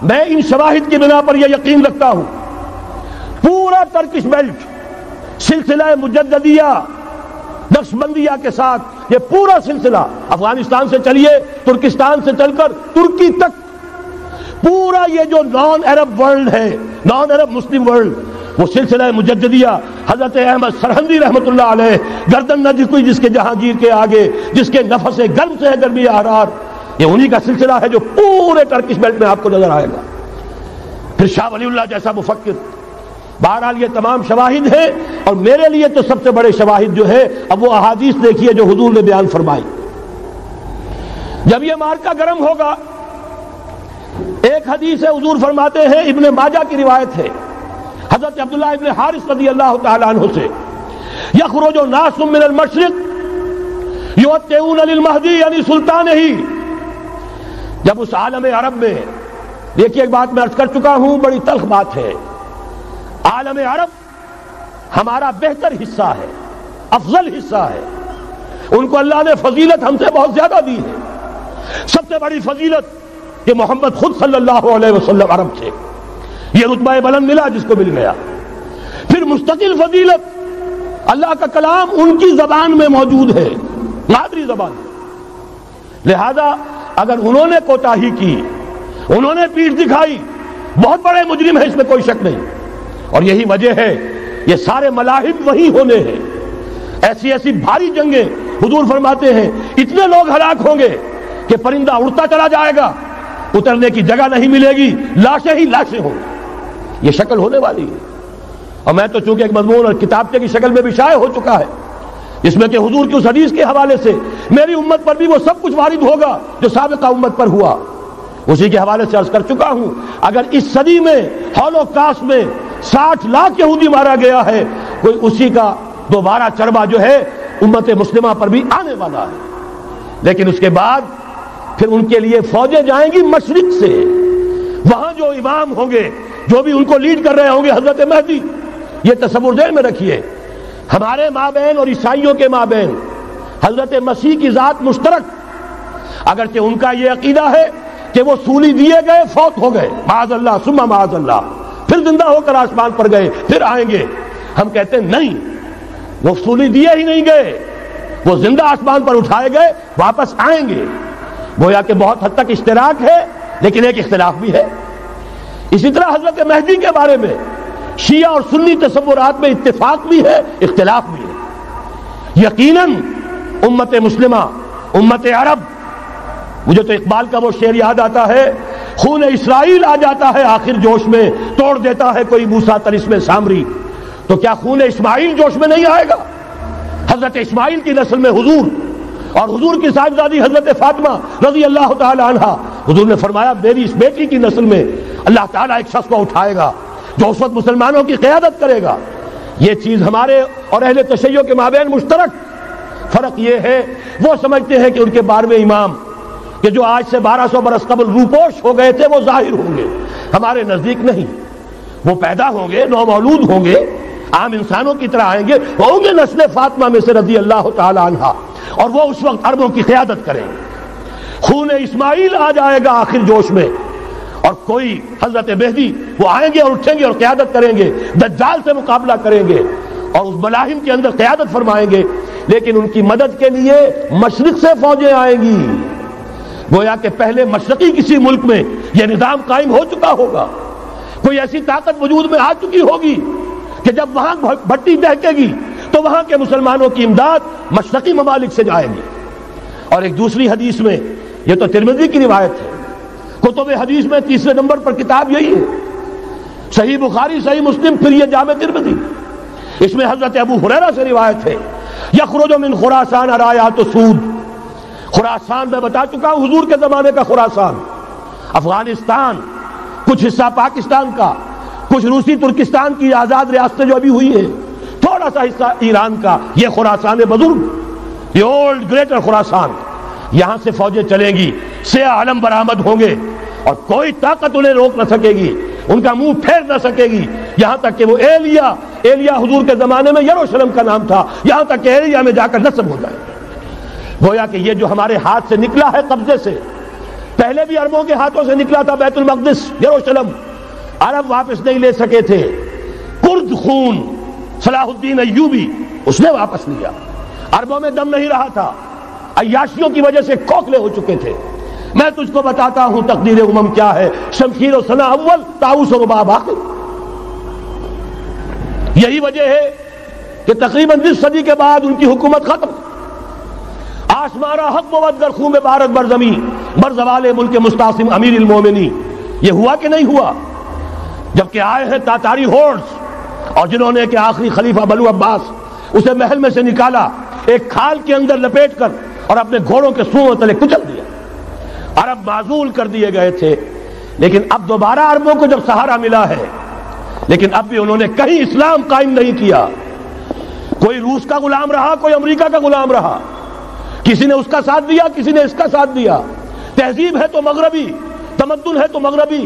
میں ان شواہد کی بنا پر یہ یقین رکھتا ہوں پورا ترکش بیلٹ سلسلہ مجددیہ نقشبندیہ کے ساتھ یہ پورا سلسلہ افغانستان سے چلیے ترکستان سے چل کر ترکی تک پورا یہ جو نان عرب ورلڈ ہے نان عرب مسلم ورلڈ وہ سلسلہ مجددیہ حضرت احمد سرہندی رحمۃ اللہ علیہ گردن نہ جھکی جس کے جہانگیر کے آگے جس کے نفس گرم سے ہے گرمی احرار یہ انہی کا سلسلہ ہے جو پورے ٹرکش بیلٹ میں آپ کو نظر آئے گا. پھر شاہ ولی اللہ جیسا مفکر. بہرحال یہ تمام شواہد ہیں اور میرے لیے تو سب سے بڑے شواہد جو ہے اب وہ احادیث دیکھیے جو حضور نے بیان فرمائی. جب یہ مارکا گرم ہوگا ایک حدیث ہے حضور فرماتے ہیں ابن ماجہ کی روایت ہے حضرت عبداللہ ابن حارث رضی اللہ تعالی عنہ سے یخرج ناس من المشرق یوتئون للمہدی یعنی سلطان ہی. جب اس عالم عرب میں دیکھیے ایک بات میں عرض کر چکا ہوں بڑی تلخ بات ہے عالم عرب ہمارا بہتر حصہ ہے افضل حصہ ہے ان کو اللہ نے فضیلت ہم سے بہت زیادہ دی ہے. سب سے بڑی فضیلت کہ محمد خود صلی اللہ علیہ وسلم عرب تھے یہ رتبہ بلند ملا جس کو مل گیا. پھر مستقل فضیلت اللہ کا کلام ان کی زبان میں موجود ہے مادری زبان. لہذا اگر انہوں نے کوتاہی کی انہوں نے پیٹھ دکھائی بہت بڑے مجرم ہیں اس میں کوئی شک نہیں. اور یہی وجہ ہے یہ سارے ملاحم وہی ہونے ہیں. ایسی ایسی بھاری جنگیں حضور فرماتے ہیں اتنے لوگ ہلاک ہوں گے کہ پرندہ اڑتا چلا جائے گا اترنے کی جگہ نہیں ملے گی لاشیں ہی لاشیں ہوں گی. یہ شکل ہونے والی ہے. اور میں تو چونکہ ایک مضمون اور کتابچے کی شکل میں بھی شائع ہو چکا ہے جس میں کہ حضور کی اس حدیث کے حوالے سے میری امت پر بھی وہ سب کچھ وارد ہوگا جو سابقہ امت پر ہوا اسی کے حوالے سے عرض کر چکا ہوں. اگر اس صدی میں ہولوکاسٹ میں 60 لاکھ یہودی مارا گیا ہے کوئی اسی کا دوبارہ چربا جو ہے امت مسلمہ پر بھی آنے والا ہے. لیکن اس کے بعد پھر ان کے لیے فوجیں جائیں گی مشرق سے. وہاں جو امام ہوں گے جو بھی ان کو لیڈ کر رہے ہوں گے حضرت مہدی. یہ تصور ذہن میں رکھیے ہمارے مابین اور عیسائیوں کے مابین حضرت مسیح کی ذات مشترک اگرچہ ان کا یہ عقیدہ ہے کہ وہ سولی دیے گئے فوت ہو گئے معاذ اللہ ثم معاذ اللہ پھر زندہ ہو کر آسمان پر گئے پھر آئیں گے. ہم کہتے ہیں نہیں وہ سولی دیے ہی نہیں گئے وہ زندہ آسمان پر اٹھائے گئے واپس آئیں گے. گویا کہ بہت حد تک اشتراک ہے لیکن ایک اختلاف بھی ہے. اسی طرح حضرت مہدی کے بارے میں شیعہ اور سنی تصورات میں اتفاق بھی ہے اختلاف بھی ہے. یقیناً امت مسلمہ امت عرب مجھے تو اقبال کا وہ شعر یاد آتا ہے خون اسرائیل آ جاتا ہے آخر جوش میں توڑ دیتا ہے کوئی موسیٰ طلسم سامری. تو کیا خون اسماعیل جوش میں نہیں آئے گا؟ حضرت اسماعیل کی نسل میں حضور اور حضور کی صاحبزادی حضرت فاطمہ رضی اللہ تعالی عنہا حضور نے فرمایا میری اس بیٹی کی نسل میں اللہ تعالیٰ ایک شخص کو اٹھائے گا جو اس وقت مسلمانوں کی قیادت کرے گا. یہ چیز ہمارے اور اہل تشیع کے مابین مشترک. فرق یہ ہے وہ سمجھتے ہیں کہ ان کے 12ویں امام کہ جو آج سے 1200 برس قبل روپوش ہو گئے تھے وہ ظاہر ہوں گے. ہمارے نزدیک نہیں. وہ پیدا ہوں گے نو مولود ہوں گے عام انسانوں کی طرح آئیں گے ہوں گے نسل فاطمہ میں سے رضی اللہ تعالی عنہا اور وہ اس وقت عربوں کی قیادت کریں گے. خون اسماعیل آ جائے گا آخر جوش میں اور کوئی حضرت مہدی وہ آئیں گے اور اٹھیں گے اور قیادت کریں گے دجال سے مقابلہ کریں گے اور اس ملاحم کے اندر قیادت فرمائیں گے. لیکن ان کی مدد کے لیے مشرق سے فوجیں آئیں گی. گویا کہ پہلے مشرقی کسی ملک میں یہ نظام قائم ہو چکا ہوگا کوئی ایسی طاقت وجود میں آ چکی ہوگی کہ جب وہاں بھٹی دہکے گی تو وہاں کے مسلمانوں کی امداد مشرقی ممالک سے جائے گی. اور ایک دوسری حدیث میں یہ تو ترمذی کی روایت ہے کتب حدیث میں تیسرے نمبر پر کتاب یہی ہے صحیح بخاری صحیح مسلم پھر یہ جامع ترمذی. اس میں حضرت ابو ہریرہ سے روایت ہے یخرج من خراسان رایات سود. خراسان میں بتا چکا ہوں حضور کے زمانے کا خراسان افغانستان کچھ حصہ پاکستان کا کچھ روسی ترکستان کی آزاد ریاستیں جو ابھی ہوئی ہیں تھوڑا سا حصہ ایران کا یہ خراسان بزرگ یہ اولڈ گریٹر خراسان. یہاں سے فوجیں چلیں گی سیاہ علم برآمد ہوں گے اور کوئی طاقت انہیں روک نہ سکے گی ان کا منہ پھیر نہ سکے گی یہاں تک کہ وہ ایلیا حضور کے زمانے میں یروشلم کا نام تھا یہاں تک کہ ایلیا میں جا کر نصب ہو جائے. گویا کہ یہ جو ہمارے ہاتھ سے نکلا ہے قبضے سے پہلے بھی عربوں کے ہاتھوں سے نکلا تھا بیت المقدس یروشلم، عرب واپس نہیں لے سکے تھے. کرد خون صلاح الدین ایوبی اس نے واپس لیا. عربوں میں دم نہیں رہا تھا، عیاشیوں کی وجہ سے کھوکھلے ہو چکے تھے. میں تجھ کو بتاتا ہوں تقدیر امم کیا ہے. شمشیر و سنا اول، طاؤس و رباب آخر. یہی وجہ ہے کہ تقریباً 20 صدی کے بعد ان کی حکومت ختم. آشمارا حق بود در خون بارت بر زمین بر زوال ملک مستعصم امیر المومنین. یہ ہوا کہ نہیں ہوا؟ جبکہ آئے ہیں تاتاری ہورس، اور جنہوں نے کہ آخری خلیفہ بنو عباس اسے محل میں سے نکالا، ایک کھال کے اندر لپیٹ کر اور اپنے گھوڑوں کے سوؤں تلے کچل دیا. عرب معزول کر دیے گئے تھے. لیکن اب دوبارہ عربوں کو جب سہارا ملا ہے، لیکن اب بھی انہوں نے کہیں اسلام قائم نہیں کیا. کوئی روس کا غلام رہا، کوئی امریکہ کا غلام رہا. کسی نے اس کا ساتھ دیا، کسی نے اس کا ساتھ دیا. تہذیب ہے تو مغربی، تمدن ہے تو مغربی.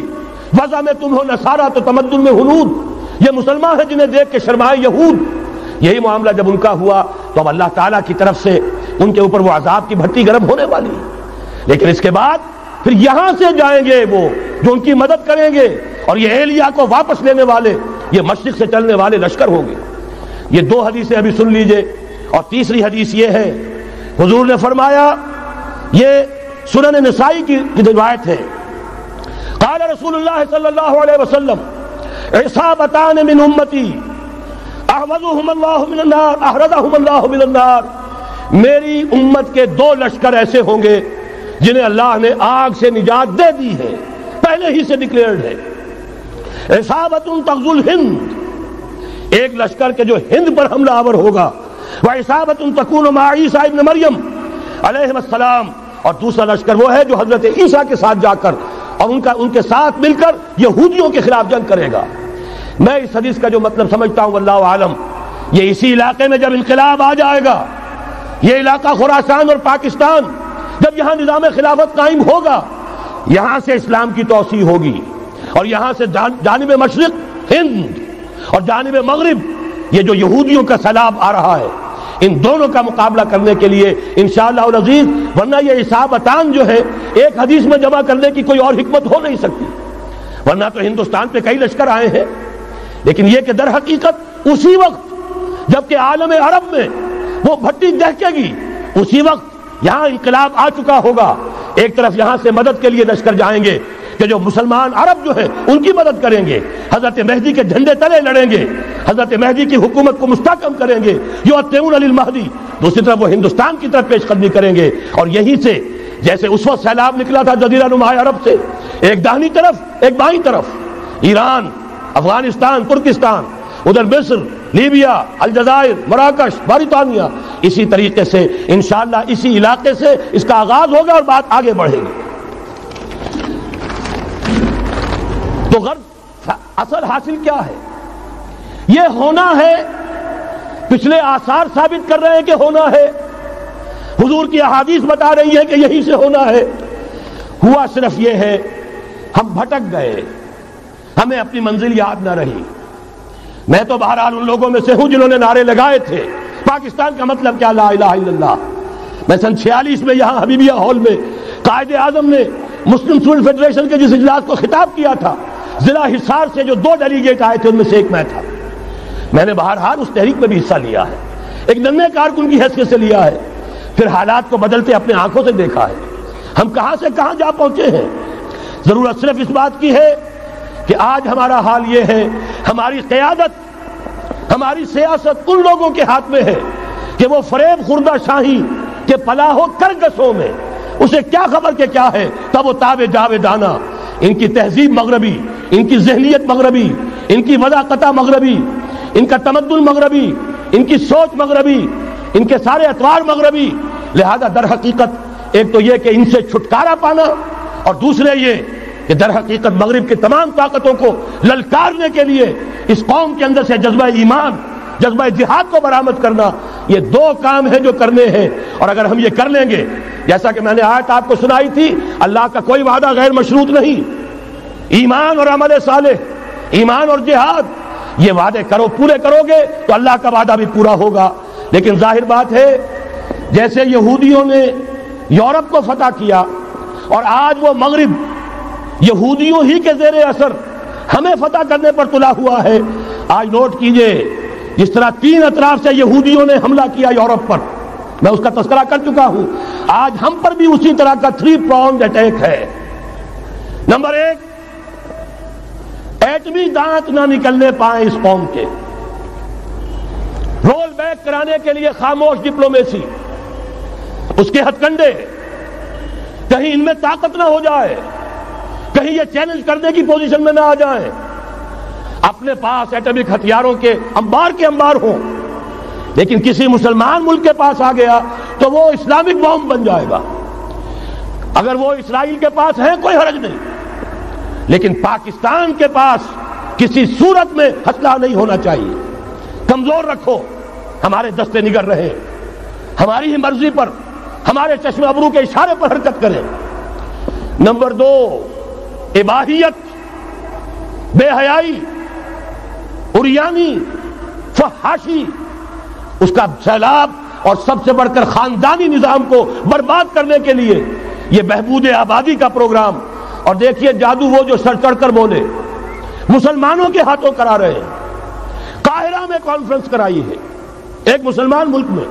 وضع میں تم ہو نصارہ تو تمدن میں ہنود. یہ مسلمان ہیں جنہیں دیکھ کے شرمائے یہود. یہی معاملہ جب ان کا ہوا تو اب اللہ تعالیٰ کی طرف سے ان کے اوپر وہ عذاب کی بھٹی گرم ہونے والی ہے. لیکن اس کے بعد پھر یہاں سے جائیں گے وہ جو ان کی مدد کریں گے، اور یہ ایلیا کو واپس لینے والے یہ مشرق سے چلنے والے لشکر ہوں گے. یہ 2 حدیثیں ابھی سن لیجئے. اور تیسری حدیث یہ ہے، حضور نے فرمایا، یہ سنن نسائی کی روایت ہے، قال رسول اللہ صلی اللہ علیہ وسلم عصابتان من امتی احوذهم اللہ من النار احرزهم اللہ من النار. میری امت کے 2 لشکر ایسے ہوں گے جنہیں اللہ نے آگ سے نجات دے دی ہے، پہلے ہی سے ڈکلیئرڈ ہے. عصابت تغزو الہند، ایک لشکر کے جو ہند پر حملہ آور ہوگا. وعصابت تکون مع عیسیٰ ابن مریم علیہ السلام، اور دوسرا لشکر وہ ہے جو حضرت عیسیٰ کے ساتھ جا کر اور ان کے ساتھ مل کر یہودیوں کے خلاف جنگ کرے گا. میں اس حدیث کا جو مطلب سمجھتا ہوں واللہ عالم، یہ اسی علاقے میں جب انقلاب آ جائے گا، یہ علاقہ خراسان اور پاکستان، جب یہاں نظام خلافت قائم ہوگا، یہاں سے اسلام کی توسیع ہوگی. اور یہاں سے جانب مشرق ہند اور جانب مغرب یہ جو یہودیوں کا سیلاب آ رہا ہے، ان دونوں کا مقابلہ کرنے کے لیے انشاءاللہ العزیز، ورنہ یہ عصابتان جو ہے ایک حدیث میں جمع کرنے کی کوئی اور حکمت ہو نہیں سکتی. ورنہ تو ہندوستان پہ کئی لشکر آئے ہیں، لیکن یہ کہ در حقیقت اسی وقت جبکہ عالم عرب میں وہ بھٹی دہکے گی، اسی وقت یہاں انقلاب آ چکا ہوگا. ایک طرف یہاں سے مدد کے لیے لشکر جائیں گے کہ جو مسلمان عرب جو ہے ان کی مدد کریں گے، حضرت مہدی کے جھنڈے تلے لڑیں گے، حضرت مہدی کی حکومت کو مستحکم کریں گے، یؤتون للمہدی. دوسری طرف وہ ہندوستان کی طرف پیش قدمی کریں گے. اور یہیں سے جیسے اس وقت سیلاب نکلا تھا جزیرہ نما عرب سے، ایک داہنی طرف ایک بائیں طرف، ایران، افغانستان، ترکستان، ادھر مصر، لیبیا، الجزائر، مراکش، موریتانیہ، اسی طریقے سے انشاءاللہ اسی علاقے سے اس کا آغاز ہوگا اور بات آگے بڑھے گی. تو غرض اصل حاصل کیا ہے؟ یہ ہونا ہے. پچھلے آثار ثابت کر رہے ہیں کہ ہونا ہے، حضور کی احادیث بتا رہی ہے کہ یہی سے ہونا ہے. ہوا صرف یہ ہے ہم بھٹک گئے، ہمیں اپنی منزل یاد نہ رہی. میں تو بہرحال ان لوگوں میں سے ہوں جنہوں نے نعرے لگائے تھے پاکستان کا مطلب کیا، لا الہ الا اللہ. میں سن 46 میں یہاں حبیبیہ ہال میں قائد اعظم نے مسلم اسٹوڈنٹ فیڈریشن کے جس اجلاس کو خطاب کیا تھا، ضلع حصار سے جو 2 ڈیلیگیٹ آئے تھے ان میں سے ایک میں تھا. میں نے بہرحال اس تحریک میں بھی حصہ لیا ہے، ایک ننھے کارکن کی حیثیت سے لیا ہے. پھر حالات کو بدلتے اپنے آنکھوں سے دیکھا ہے. ہم کہاں سے کہاں جا پہنچے ہیں. ضرورت صرف اس بات کی ہے کہ آج ہمارا حال یہ ہے، ہماری قیادت، ہماری سیاست ان لوگوں کے ہاتھ میں ہے کہ وہ فریب خوردہ شاہی کے پلاح و کرگسوں میں اسے کیا خبر کہ کیا ہے، تب وہ تاب جاویدانہ. ان کی تہذیب مغربی، ان کی ذہنیت مغربی، ان کی وضاقتہ مغربی، ان کا تمدن مغربی، ان کی سوچ مغربی، ان کے سارے اطوار مغربی. لہذا در حقیقت ایک تو یہ کہ ان سے چھٹکارا پانا، اور دوسرے یہ کہ در حقیقت مغرب کی تمام طاقتوں کو للکارنے کے لیے اس قوم کے اندر سے جذبہ ایمان، جذبہ جہاد کو برآمد کرنا. یہ 2 کام ہیں جو کرنے ہیں. اور اگر ہم یہ کر لیں گے، جیسا کہ میں نے آیت آپ کو سنائی تھی، اللہ کا کوئی وعدہ غیر مشروط نہیں. ایمان اور عمل صالح، ایمان اور جہاد، یہ وعدے پورے کرو گے تو اللہ کا وعدہ بھی پورا ہوگا. لیکن ظاہر بات ہے جیسے یہودیوں نے یورپ کو فتح کیا اور آج وہ مغرب یہودیوں ہی کے زیر اثر ہمیں فتح کرنے پر تلا ہوا ہے۔ آج نوٹ کیجئے، جس طرح 3 اطراف سے یہودیوں نے حملہ کیا یورپ پر، میں اس کا تذکرہ کر چکا ہوں، آج ہم پر بھی اسی طرح کا 3 pronged اٹیک ہے۔ نمبر 1، ایٹمی دانت نہ نکلنے پائیں اس قوم کے، رول بیک کرانے کے لیے خاموش ڈپلومیسی، اس کے ہتھ کنڈے، کہیں ان میں طاقت نہ ہو جائے، کہیں یہ چیلنج کرنے کی پوزیشن میں نہ آ جائیں، اپنے پاس ایٹمک ہتھیاروں کے انبار ہوں، لیکن کسی مسلمان ملک کے پاس آ گیا تو وہ اسلامک بام بن جائے گا۔ اگر وہ اسرائیل کے پاس ہیں کوئی حرج نہیں، لیکن پاکستان کے پاس کسی صورت میں اسلحہ نہیں ہونا چاہیے۔ کمزور رکھو، ہمارے دستے نگر رہے، ہماری ہی مرضی پر، ہمارے چشم ابرو کے اشارے پر حرکت کریں۔ نمبر 2، اباحیت، بے حیائی، عریانی، فحاشی، اس کا سیلاب، اور سب سے بڑھ کر خاندانی نظام کو برباد کرنے کے لیے یہ بہبود آبادی کا پروگرام۔ اور دیکھیے جادو وہ جو سر چڑھ کر بولے، مسلمانوں کے ہاتھوں کرا رہے ہیں۔ قاہرہ میں کانفرنس کرائی ہے ایک مسلمان ملک میں،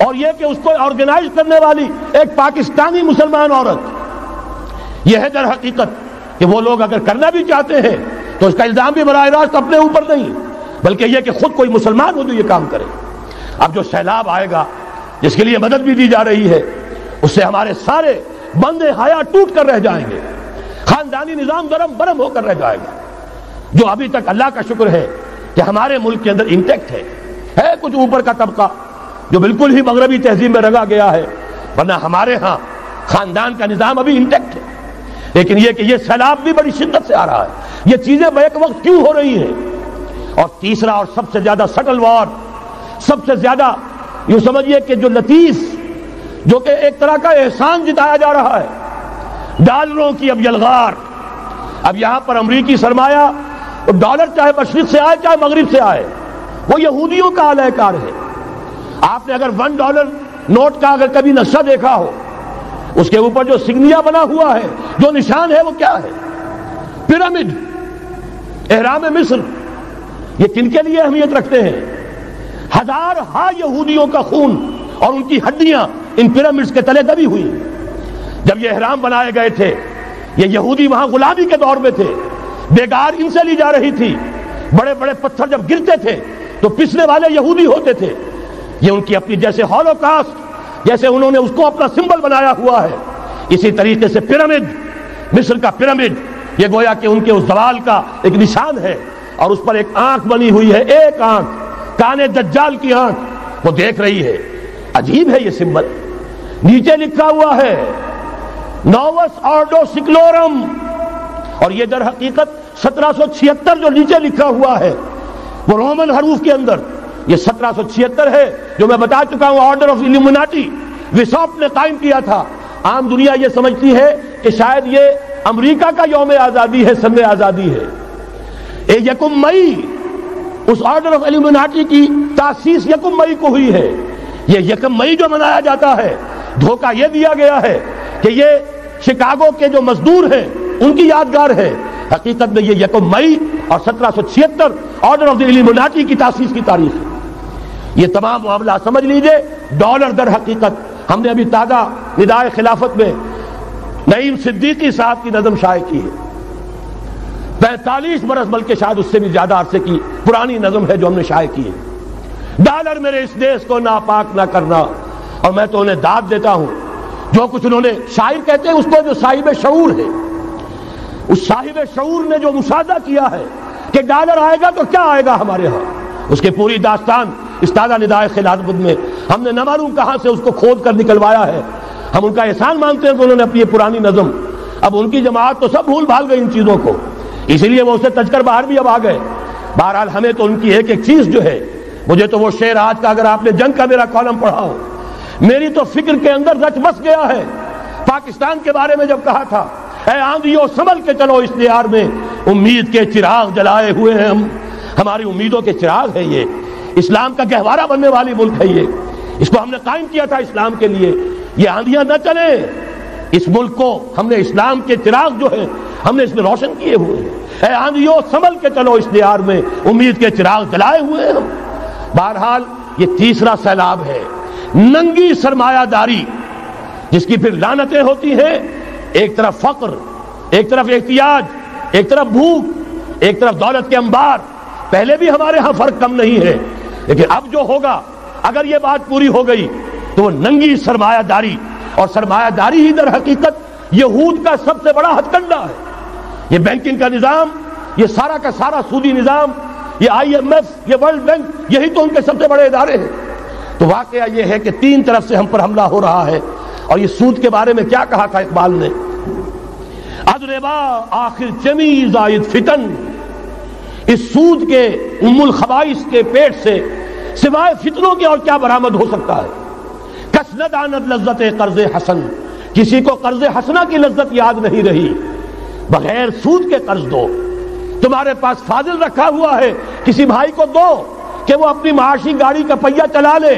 اور یہ کہ اس کو آرگنائز کرنے والی ایک پاکستانی مسلمان عورت۔ یہ ہے در حقیقت کہ وہ لوگ اگر کرنا بھی چاہتے ہیں تو اس کا الزام بھی براہ راست اپنے اوپر نہیں، بلکہ یہ کہ خود کوئی مسلمان ہو جو یہ کام کرے۔ اب جو سیلاب آئے گا، جس کے لیے مدد بھی دی جا رہی ہے، اس سے ہمارے سارے بندے حیا ٹوٹ کر رہ جائیں گے، خاندانی نظام درم برم ہو کر رہ جائے گا۔ جو ابھی تک اللہ کا شکر ہے کہ ہمارے ملک کے اندر انٹیکٹ ہے کچھ اوپر کا طبقہ جو بالکل ہی مغربی تہذیب میں رنگا گیا ہے، ورنہ ہمارے ہاں خاندان کا نظام ابھی انٹیکٹ ہے۔ لیکن یہ کہ یہ سیلاب بھی بڑی شدت سے آ رہا ہے، یہ چیزیں بیک وقت کیوں ہو رہی ہیں؟ اور تیسرا اور سب سے زیادہ سٹل وار، سب سے زیادہ یوں سمجھیے کہ جو لطیف، جو کہ ایک طرح کا احسان جتایا جا رہا ہے، ڈالروں کی اب یلغار۔ اب یہاں پر امریکی سرمایہ، ڈالر چاہے مشرق سے آئے چاہے مغرب سے آئے، وہ یہودیوں کا اعلی کار ہے۔ آپ نے اگر $1 نوٹ کا اگر کبھی نقشہ دیکھا ہو، اس کے اوپر جو سگنیا بنا ہوا ہے، جو نشان ہے، وہ کیا ہے؟ پیرامڈ، احرام مصر۔ یہ کن کے لیے اہمیت رکھتے ہیں؟ ہزارہا یہودیوں کا خون اور ان کی ہڈیاں ان پیرامڈز کے تلے دبی ہوئی۔ جب یہ احرام بنائے گئے تھے، یہ یہودی وہاں غلامی کے دور میں تھے، بیگار ان سے لی جا رہی تھی، بڑے بڑے پتھر جب گرتے تھے تو پسنے والے یہودی ہوتے تھے۔ یہ ان کی اپنی جیسے ہولوکاسٹ، جیسے انہوں نے اس کو اپنا سمبل بنایا ہوا ہے، اسی طریقے سے پیرامڈ، مصر کا پیرامڈ، یہ گویا کہ ان کے اس زوال کا ایک نشان ہے، اور اس پر ایک آنکھ بنی ہوئی ہے، ایک آنکھ، کانے دجال کی آنکھ، وہ دیکھ رہی ہے۔ عجیب ہے یہ سمبل۔ نیچے لکھا ہوا ہے نووس آرڈو سکلورم، اور یہ در حقیقت 1776 جو نیچے لکھا ہوا ہے وہ رومن حروف کے اندر یہ 1776 ہے، جو میں بتا چکا ہوں آرڈر آف الومناٹی وساپ نے قائم کیا تھا۔ عام دنیا یہ سمجھتی ہے کہ شاید یہ امریکہ کا یوم آزادی ہے، سن آزادی ہے۔ 1 مئی اس آرڈر آف الومناٹی کی تاسیس 1 مئی کو ہوئی ہے۔ یہ 1 مئی جو منایا جاتا ہے، دھوکہ یہ دیا گیا ہے کہ یہ شکاگو کے جو مزدور ہیں ان کی یادگار ہے۔ حقیقت میں یہ 1 مئی اور 1776 آرڈر آف دی الومناٹی کی تاسیس کی تاریخ ہے۔ یہ تمام معاملہ سمجھ لیجئے۔ ڈالر در حقیقت ہم نے ابھی تازہ ندائے خلافت میں نعیم صدیقی صاحب کی نظم شائع کی ہے، 45 برس بلکہ شاید اس سے بھی زیادہ عرصے کی پرانی نظم ہے جو ہم نے شائع کی ہے۔ ڈالر میرے اس دیش کو ناپاک نہ کرنا، اور میں تو انہیں داد دیتا ہوں جو کچھ انہوں نے، شاعر کہتے ہیں اس کو جو صاحب شعور ہے، اس صاحب شعور نے جو مشاہدہ کیا ہے کہ ڈالر آئے گا تو کیا آئے گا ہمارے ہاں، اس کی پوری داستان اس تازہ ندائے خلافت میں ہم نے نہ معلوم کہاں سے اس کو کھود کر نکلوایا ہے۔ ہم ان کا احسان مانتے ہیں کہ انہوں نے اپنی پرانی نظم، اب ان کی جماعت تو سب بھول بھال گئی ان چیزوں کو، اسی لیے وہ اسے تج کر باہر بھی اب آ گئے۔ بہرحال ہمیں تو ان کی ایک ایک چیز جو ہے، مجھے تو وہ شعر آج کا اگر آپ نے جنگ کا میرا کالم پڑھا ہو، میری تو فکر کے اندر رچ بس گیا ہے۔ پاکستان کے بارے میں جب کہا تھا، اے آندھیوں سنبھل کے چلو اس دیار میں، امید کے چراغ جلائے ہوئے ہیں ہم، ہماری امیدوں کے چراغ ہے یہ، اسلام کا گہوارہ بننے والی ملک ہے یہ، اس کو ہم نے قائم کیا تھا اسلام کے لیے۔ یہ آندھیاں نہ چلیں، اس ملک کو ہم نے اسلام کے چراغ جو ہے ہم نے اس میں روشن کیے ہوئے ہیں. اے آندھیوں سنبھل کے چلو اس دیار میں، امید کے چراغ جلائے ہوئے ہیں ہم. بہرحال یہ تیسرا سیلاب ہے، ننگی سرمایہ داری، جس کی پھر لعنتیں ہوتی ہیں. ایک طرف فقر، ایک طرف احتیاج، ایک طرف بھوک، ایک طرف دولت کے انبار. پہلے بھی ہمارے ہاں فرق کم نہیں ہے، لیکن اب جو ہوگا اگر یہ بات پوری ہو گئی تو وہ ننگی سرمایہ داری، اور سرمایہ داری ہی در حقیقت یہود کا سب سے بڑا ہتھ کنڈا ہے. یہ بینکنگ کا نظام، یہ سارا کا سارا سودی نظام، یہ IMF، یہ ورلڈ بینک، یہی تو ان کے سب سے بڑے ادارے ہیں. تو واقعہ یہ ہے کہ تین طرف سے ہم پر حملہ ہو رہا ہے. اور یہ سود کے بارے میں کیا کہا تھا اقبال نے؟ ادربا آخر چمی زائد فتن، اس سود کے ام الخبائث کے پیٹ سے سوائے فتنوں کے اور کیا برآمد ہو سکتا ہے؟ کس نہ داند لذت قرض حسن، کسی کو قرض حسنہ کی لذت یاد نہیں رہی. بغیر سود کے قرض دو. تمہارے پاس فاضل رکھا ہوا ہے، کسی بھائی کو دو کہ وہ اپنی معاشی گاڑی کا پہیہ چلا لے،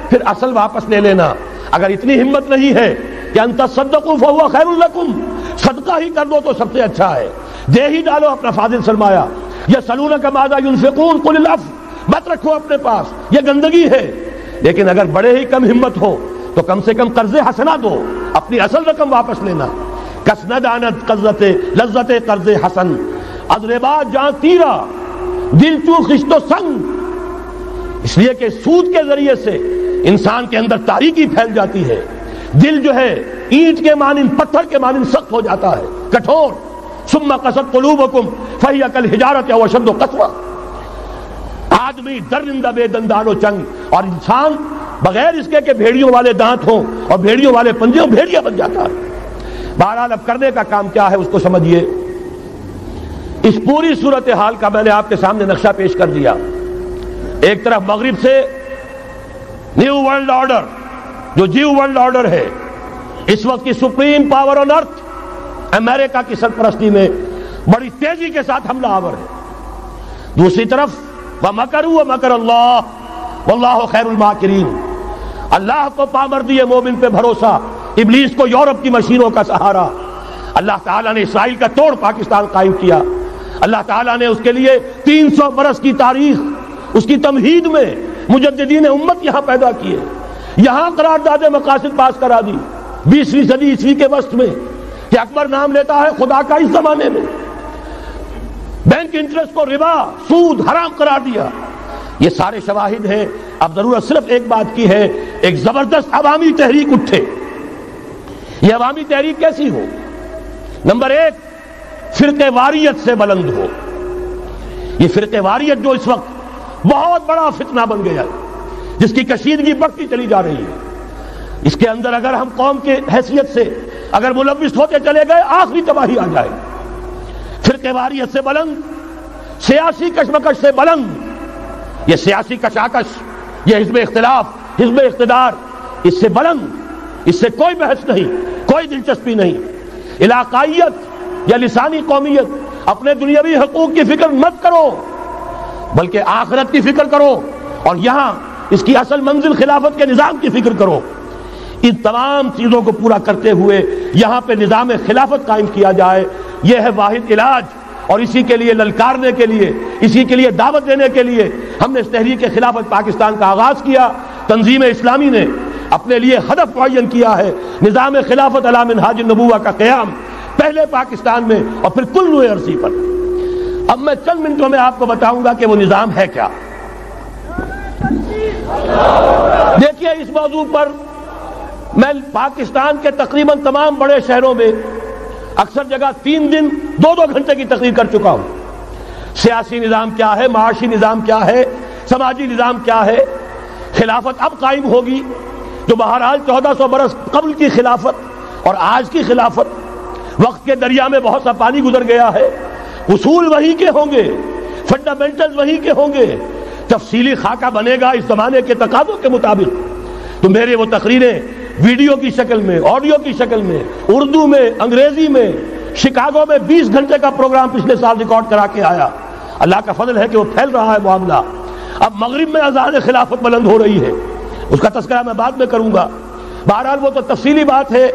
پھر اصل واپس لے لینا. اگر اتنی ہمت نہیں ہے کہ ان تصدقوا فهو خیر لکم، صدقہ ہی کر دو تو سب سے اچھا ہے، دے ہی ڈالو اپنا فاضل سرمایہ. یسألونک ماذا ينفقون قل العفو، مت رکھو اپنے پاس، یہ گندگی ہے. لیکن اگر بڑے ہی کم ہمت ہو تو کم سے کم قرض حسنہ دو، اپنی اصل رقم واپس لینا. کس نہ دانت لذت قرض حسن، ادربا جاں تیرا دل چو خشت و سنگ. اس لیے کہ سود کے ذریعے سے انسان کے اندر تاریکی پھیل جاتی ہے، دل جو ہے اینٹ کے مانند، پتھر کے مانند سخت ہو جاتا ہے، کٹھور. ثم قست قلوبکم فہی کالحجارۃ او اشد قسوۃ. آدمی درندہ بے دندان و چنگ، اور انسان بغیر اس کے کہ بھیڑیوں والے دانت ہوں اور بھیڑیوں والے پنجے ہوں، بھیڑیا بن جاتا ہے. بہرحال اب کرنے کا کام کیا ہے اس کو سمجھیے. اس پوری صورتحال کا میں نے آپ کے سامنے نقشہ پیش کر دیا. ایک طرف مغرب سے نیو ورلڈ آرڈر، جو جیو ورلڈ آرڈر ہے، اس وقت کی سپریم پاور آن ارتھ، امریکہ کی سرپرستی میں بڑی تیزی کے ساتھ حملہ آور ہے. دوسری طرف وَمَكَرُوا وَمَكَرَ اللَّهُ وَاللَّهُ خَيْرُ الْمَاكِرِينَ، اللہ کو پامردی مومن پہ بھروسہ، ابلیس کو یورپ کی مشینوں کا سہارا. اللہ تعالیٰ نے اسرائیل کا توڑ پاکستان قائم کیا. اللہ تعالیٰ نے اس کے لیے 300 برس کی تاریخ، اس کی تمہید میں مجددین امت یہاں پیدا کیے، یہاں قرارداد مقاصد پاس کرا دی 20ویں صدی عیسوی کے وسط میں، کہ اکبر نام لیتا ہے خدا کا اس زمانے میں. بینک انٹرسٹ کو ربا، سود حرام قرار دیا. یہ سارے شواہد ہیں. اب ضرورت صرف ایک بات کی ہے، ایک زبردست عوامی تحریک اٹھے. یہ عوامی تحریک کیسی ہو؟ نمبر ایک، فرقہ واریت سے بلند ہو. یہ فرقہ واریت جو اس وقت بہت بڑا فتنہ بن گیا ہے، جس کی کشیدگی بڑھتی چلی جا رہی ہے، اس کے اندر اگر ہم قوم کے حیثیت سے اگر ملوث ہوتے چلے گئے، آخری تباہی آ جائے. فرقہ واریت سے بلند، سیاسی کشمکش سے بلند. یہ سیاسی کشاکش، یہ حزب اختلاف، حزب اقتدار، اس سے بلند، اس سے کوئی بحث نہیں، کوئی دلچسپی نہیں. علاقائیت یا لسانی قومیت، اپنے دنیاوی حقوق کی فکر مت کرو، بلکہ آخرت کی فکر کرو، اور یہاں اس کی اصل منزل خلافت کے نظام کی فکر کرو. ان تمام چیزوں کو پورا کرتے ہوئے یہاں پہ نظام خلافت قائم کیا جائے. یہ ہے واحد علاج. اور اسی کے لیے للکارنے کے لیے، اسی کے لیے دعوت دینے کے لیے ہم نے اس تحریک خلافت پاکستان کا آغاز کیا. تنظیم اسلامی نے اپنے لیے ہدف معین کیا ہے، نظام خلافت علی منہاج النبوہ کا قیام، پہلے پاکستان میں اور پھر کل روئے عرصی پر. اب میں چند منٹوں میں آپ کو بتاؤں گا کہ وہ نظام ہے کیا. دیکھیے، اس موضوع پر میں پاکستان کے تقریباً تمام بڑے شہروں میں اکثر جگہ 3 دن 2 گھنٹے کی تقریر کر چکا ہوں. سیاسی نظام کیا ہے، معاشی نظام کیا ہے، سماجی نظام کیا ہے. خلافت اب قائم ہوگی، جو بہرحال 1400 برس قبل کی خلافت اور آج کی خلافت، وقت کے دریا میں بہت سا پانی گزر گیا ہے. اصول وہی کے ہوں گے، فنڈامنٹل وہی کے ہوں گے. تفصیلی خاکہ بنے گا اس زمانے کے تقاضوں کے مطابق. تو میرے وہ تقریریں ویڈیو کی شکل میں، آڈیو کی شکل میں، اردو میں، انگریزی میں، شکاگو میں 20 گھنٹے کا پروگرام پچھلے سال ریکارڈ کرا کے آیا. اللہ کا فضل ہے کہ وہ پھیل رہا ہے معاملہ. اب مغرب میں اذان خلافت بلند ہو رہی ہے، اس کا تذکرہ میں بعد میں کروں گا. بہرحال وہ تو تفصیلی بات ہے.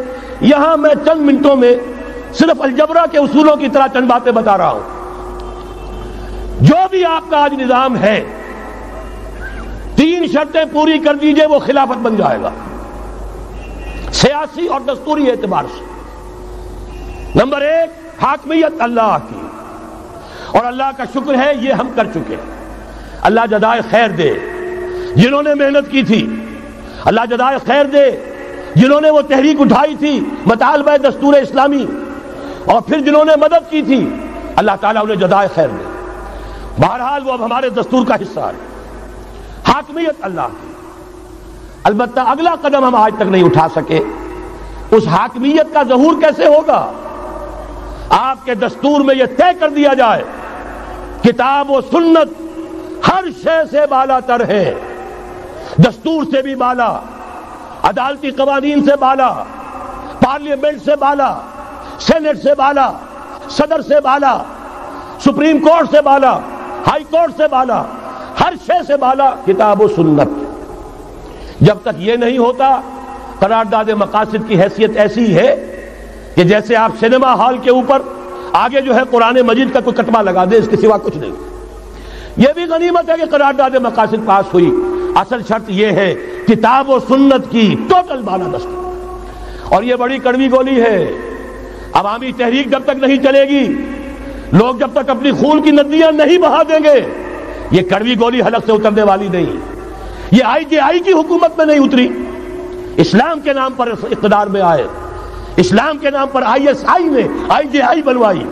یہاں میں چند منٹوں میں صرف الجبرا کے اصولوں کی طرح چند باتیں بتا رہا ہوں. جو بھی آپ کا آج نظام ہے 3 شرطیں پوری کر دیجئے وہ خلافت بن جائے گا سیاسی اور دستوری اعتبار سے. نمبر 1 حاکمیت اللہ کی، اور اللہ کا شکر ہے یہ ہم کر چکے. اللہ جزائے خیر دے جنہوں نے محنت کی تھی، اللہ جزائے خیر دے جنہوں نے وہ تحریک اٹھائی تھی مطالبہ دستور اسلامی، اور پھر جنہوں نے مدد کی تھی، اللہ تعالیٰ انہیں جزائے خیر دے. بہرحال وہ اب ہمارے دستور کا حصہ ہے. حاکمیت اللہ کی. البتہ اگلا قدم ہم آج تک نہیں اٹھا سکے. اس حاکمیت کا ظہور کیسے ہوگا؟ آپ کے دستور میں یہ طے کر دیا جائے کتاب و سنت ہر شے سے بالا تر ہے، دستور سے بھی بالا، عدالتی قوانین سے بالا، پارلیمنٹ سے بالا، سینٹ سے بالا، صدر سے بالا، سپریم کورٹ سے بالا، ہائی کورٹ سے بالا، ہر شے سے بالا کتاب و سنت. جب تک یہ نہیں ہوتا قرارداد مقاصد کی حیثیت ایسی ہے کہ جیسے آپ سینما ہال کے اوپر آگے جو ہے قرآن مجید کا کوئی کتبہ لگا دے، اس کے سوا کچھ نہیں. یہ بھی غنیمت ہے کہ قرارداد مقاصد پاس ہوئی. اصل شرط یہ ہے کتاب و سنت کی ٹوٹل بالادستی. اور یہ بڑی کڑوی گولی ہے. عوامی تحریک جب تک نہیں چلے گی، لوگ جب تک اپنی خون کی ندیاں نہیں بہا دیں گے، یہ کڑوی گولی حلق سے اترنے والی نہیں. یہ IJI کی حکومت میں نہیں اتری، اسلام کے نام پر اقتدار میں آئے، اسلام کے نام پر ISI نے IJI بنوائی،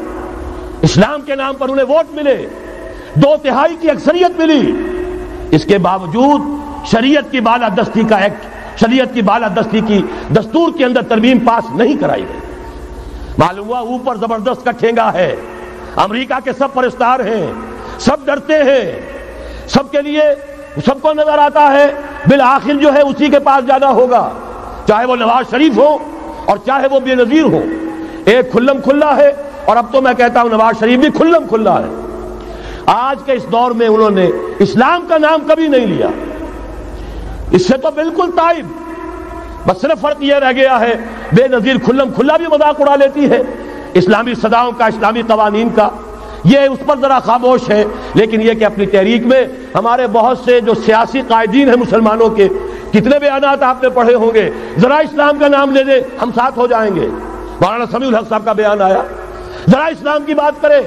اسلام کے نام پر انہیں ووٹ ملے، 2/3 کی اکثریت ملی. اس کے باوجود شریعت کی بالادستی کا ایکٹ، شریعت کی بالادستی کی دستور کے اندر ترمیم پاس نہیں کرائی گئی. معلوم ہوا اوپر زبردست کا ٹھینگا ہے، امریکہ کے سب پرستار ہیں، سب ڈرتے ہیں، سب کے لیے سب کو نظر آتا ہے بالآخر جو ہے اسی کے پاس جانا ہوگا، چاہے وہ نواز شریف ہو اور چاہے وہ بے نظیر ہو. ایک کھلم کھلا ہے، اور اب تو میں کہتا ہوں نواز شریف بھی کھلم کھلا ہے. آج کے اس دور میں انہوں نے اسلام کا نام کبھی نہیں لیا، اس سے تو بالکل تائب. بس صرف فرق یہ رہ گیا ہے بے نظیر کھلم کھلا بھی مذاق اڑا لیتی ہے اسلامی صداؤں کا، اسلامی قوانین کا. یہ اس پر ذرا خاموش ہے. لیکن یہ کہ اپنی تحریک میں ہمارے بہت سے جو سیاسی قائدین ہیں مسلمانوں کے، کتنے بیانات آپ نے پڑھے ہوں گے، ذرا اسلام کا نام لے دیں ہم ساتھ ہو جائیں گے. مولانا سمیع الحق صاحب کا بیان آیا، ذرا اسلام کی بات کرے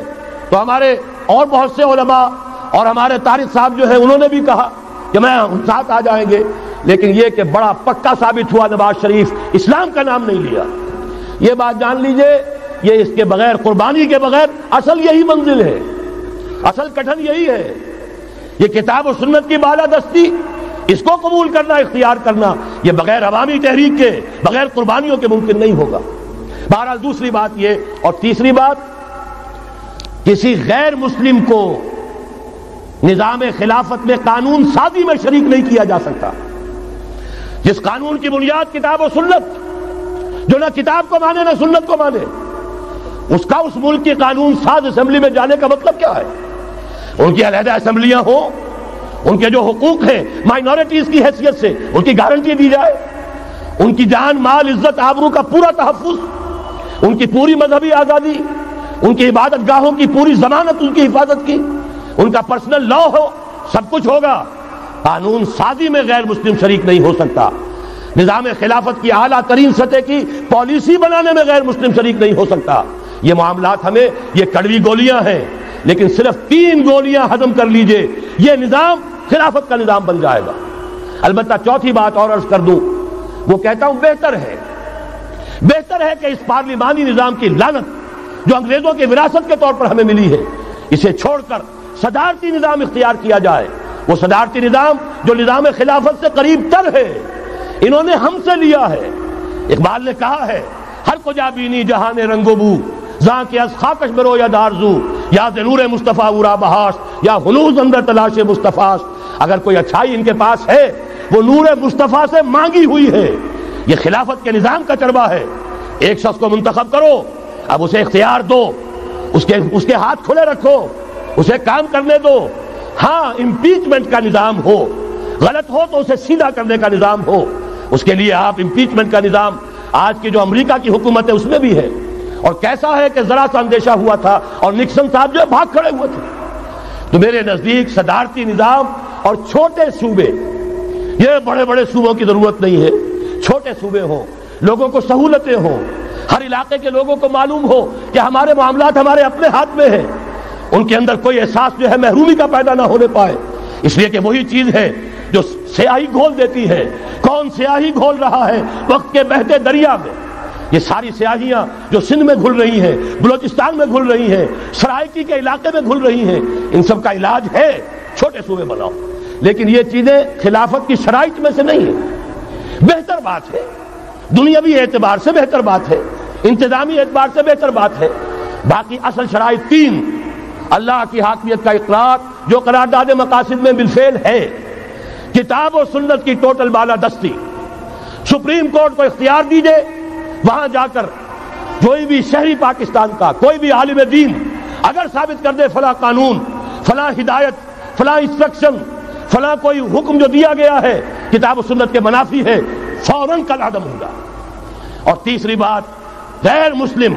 تو ہمارے اور بہت سے علماء اور ہمارے طارق صاحب جو ہیں انہوں نے بھی کہا کہ میں ہم ساتھ آ جائیں گے. لیکن یہ کہ بڑا پکا ثابت ہوا نواز شریف اسلام کا نام نہیں لیا. یہ بات جان لیجئے، یہ اس کے بغیر، قربانی کے بغیر اصل یہی منزل ہے، اصل کٹھن یہی ہے. یہ کتاب و سنت کی بالادستی، اس کو قبول کرنا، اختیار کرنا، یہ بغیر عوامی تحریک کے، بغیر قربانیوں کے ممکن نہیں ہوگا. بہرحال دوسری بات یہ، اور تیسری بات، کسی غیر مسلم کو نظام خلافت میں قانون سازی میں شریک نہیں کیا جا سکتا. جس قانون کی بنیاد کتاب و سنت، جو نہ کتاب کو مانے نہ سنت کو مانے، اس کا اس ملک کی قانون ساز اسمبلی میں جانے کا مطلب کیا ہے؟ ان کی علیحدہ اسمبلیاں ہوں، ان کے جو حقوق ہیں مائنورٹیز کی حیثیت سے ان کی گارنٹی دی جائے، ان کی جان، مال، عزت، آبرو کا پورا تحفظ، ان کی پوری مذہبی آزادی، ان کی عبادت گاہوں کی پوری ضمانت، ان کی حفاظت کی، ان کا پرسنل لا ہو، سب کچھ ہوگا. قانون سازی میں غیر مسلم شریک نہیں ہو سکتا. نظام خلافت کی اعلیٰ ترین سطح کی پالیسی بنانے میں غیر مسلم شریک نہیں ہو سکتا. یہ معاملات ہمیں، یہ کڑوی گولیاں ہیں، لیکن صرف 3 گولیاں ہضم کر لیجئے، یہ نظام خلافت کا نظام بن جائے گا. البتہ چوتھی بات اور عرض کر دوں، وہ کہتا ہوں بہتر ہے کہ اس پارلیمانی نظام کی لعنت جو انگریزوں کی وراثت کے طور پر ہمیں ملی ہے، اسے چھوڑ کر صدارتی نظام اختیار کیا جائے. وہ صدارتی نظام جو نظام خلافت سے قریب تر ہے، انہوں نے ہم سے لیا ہے. اقبال نے کہا ہے، ہر کجا بینی جہاں رنگ و بو، زاں کے از خاکش برو یا دارزو، یا نور مصطفیٰ اورا بہاش، یا ہنوز اندر تلاش مصطفیٰ. اگر کوئی اچھائی ان کے پاس ہے وہ نور مصطفیٰ سے مانگی ہوئی ہے. یہ خلافت کے نظام کا چربہ ہے. ایک شخص کو منتخب کرو، اب اسے اختیار دو، اس کے ہاتھ کھلے رکھو، اسے کام کرنے دو. ہاں امپیچمنٹ کا نظام ہو، غلط ہو تو اسے سیدھا کرنے کا نظام ہو. اس کے لیے آپ امپیچمنٹ کا نظام آج کی جو امریکہ کی حکومت ہے اس میں بھی ہے. اور کیسا ہے کہ ذرا سا اندیشہ ہوا تھا اور نکسن صاحب جو بھاگ کھڑے ہوئے تھے. تو میرے نزدیک صدارتی نظام اور چھوٹے صوبے، یہ بڑے بڑے صوبوں کی ضرورت نہیں ہے، چھوٹے صوبے ہوں، لوگوں کو سہولتیں ہوں، ہر علاقے کے لوگوں کو معلوم ہو کہ ہمارے معاملات ہمارے اپنے ہاتھ میں ہیں، ان کے اندر کوئی احساس جو ہے محرومی کا پیدا نہ ہونے پائے. اس لیے کہ وہی چیز ہے جو سیاہی گھول دیتی ہے. کون سیاہی گھول رہا ہے وقت کے بہتے دریا میں؟ یہ ساری سیاہیاں جو سندھ میں گھل رہی ہیں، بلوچستان میں گھل رہی ہیں، سرائکی کے علاقے میں گھل رہی ہیں، ان سب کا علاج ہے چھوٹے صوبے بناؤ. لیکن یہ چیزیں خلافت کی شرائط میں سے نہیں ہیں. بہتر بات ہے، دنیاوی اعتبار سے بہتر بات ہے، انتظامی اعتبار سے بہتر بات ہے. باقی اصل شرائط تین: اللہ کی حاکمیت کا اقرار جو قرارداد مقاصد میں بالفعل ہے، کتاب و سنت کی ٹوٹل بالادستی. سپریم کورٹ کو اختیار دیجئے، وہاں جا کر کوئی بھی شہری پاکستان کا کوئی بھی عالم دین اگر ثابت کر دے فلاں قانون، فلاں ہدایت، فلاں انسٹرکشن، فلاں کوئی حکم جو دیا گیا ہے کتاب و سنت کے منافی ہے، فوراً کل عدم ہوگا. اور تیسری بات، غیر مسلم